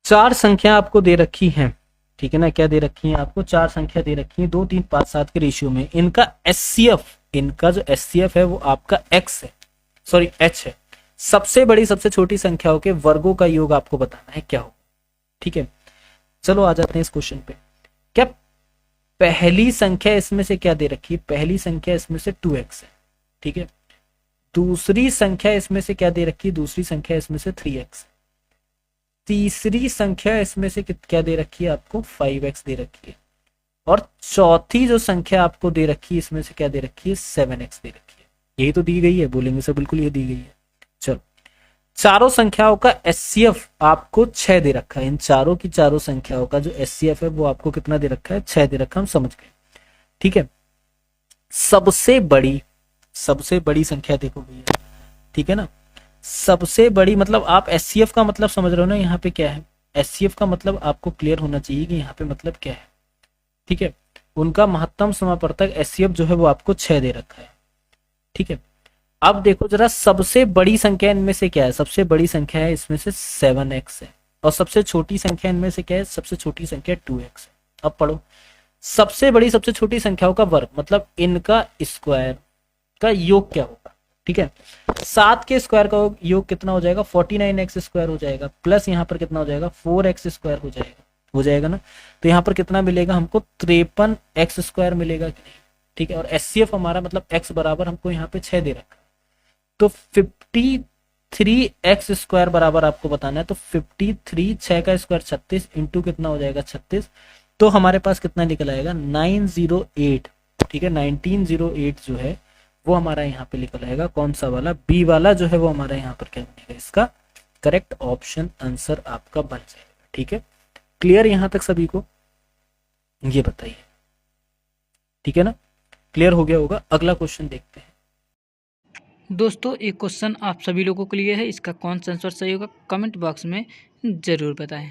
4 संख्या आपको दे रखी है, ठीक है ना, क्या दे रखी है आपको 4 संख्या दे रखी है 2 3 5 7 के रेशियो में। इनका SCF, इनका जो SCF है वो आपका X है, सॉरी H है। सबसे बड़ी सबसे छोटी संख्याओं के वर्गों का योग आपको बताना है क्या हो। ठीक है, चलो आ जाते हैं इस क्वेश्चन पे। क्या पहली संख्या इसमें से क्या दे रखी है, पहली संख्या इसमें से 2x है। ठीक है, दूसरी संख्या इसमें से क्या दे रखी है, दूसरी संख्या इसमें से 3x है। तीसरी संख्या इसमें से क्या दे रखी है आपको 5x दे रखी है। और चौथी जो संख्या आपको दे रखी है इसमें से क्या दे रखी है 7x दे रखी है। यही तो दी गई है, बोलेंगे सर बिल्कुल ये दी गई है। चलो, चारों संख्याओं का SCF आपको 6 दे रखा है। इन चारों की चारों संख्याओं का जो SCF है वो आपको कितना दे रखा है 6 दे रखा, हम समझ गए। ठीक है, सबसे बड़ी संख्या देखो भैया, ठीक है ना, सबसे बड़ी मतलब आप SCF का मतलब समझ रहे हो ना, यहाँ पे क्या है SCF का मतलब आपको क्लियर होना चाहिए कि यहाँ पे मतलब क्या है। ठीक है, उनका महत्तम समापवर्तक SCF जो है वो आपको 6 दे रखा है। ठीक है, अब देखो जरा सबसे बड़ी संख्या इनमें से क्या है, सबसे बड़ी संख्या है इसमें से 7x है। और सबसे छोटी संख्या इनमें से क्या है, सबसे छोटी संख्या 2x है। अब पढ़ो, सबसे बड़ी सबसे छोटी संख्याओं का वर्ग मतलब इनका स्क्वायर का योग क्या होगा। ठीक है, 7 के स्क्वायर का योग कितना हो जाएगा 49x स्क्वायर हो जाएगा, प्लस यहाँ पर कितना हो जाएगा 4x स्क्वायर हो जाएगा ना। तो यहाँ पर कितना मिलेगा हमको 53x स्क्वायर मिलेगा कि नहीं। ठीक है, और SCF हमारा मतलब x बराबर हमको यहाँ पे 6 दे रखा है। तो 53x स्क्वायर बराबर आपको बताना है। तो 53 6 का स्क्वायर 36 इंटू कितना हो जाएगा 36। तो हमारे पास कितना निकल आएगा 908। ठीक है, 1908 जो है वो हमारा यहाँ पे निकल आएगा। कौन सा वाला, B वाला जो है वो हमारा यहाँ पर क्या बनेगा, इसका करेक्ट ऑप्शन आंसर आपका बन जाएगा। ठीक है, क्लियर यहाँ तक सभी को, ये बताइए। ठीक है ना, क्लियर हो गया होगा। अगला क्वेश्चन देखते हैं। दोस्तों एक क्वेश्चन आप सभी लोगों के लिए है, इसका कौन सा आंसर सही होगा कमेंट बॉक्स में ज़रूर बताएं।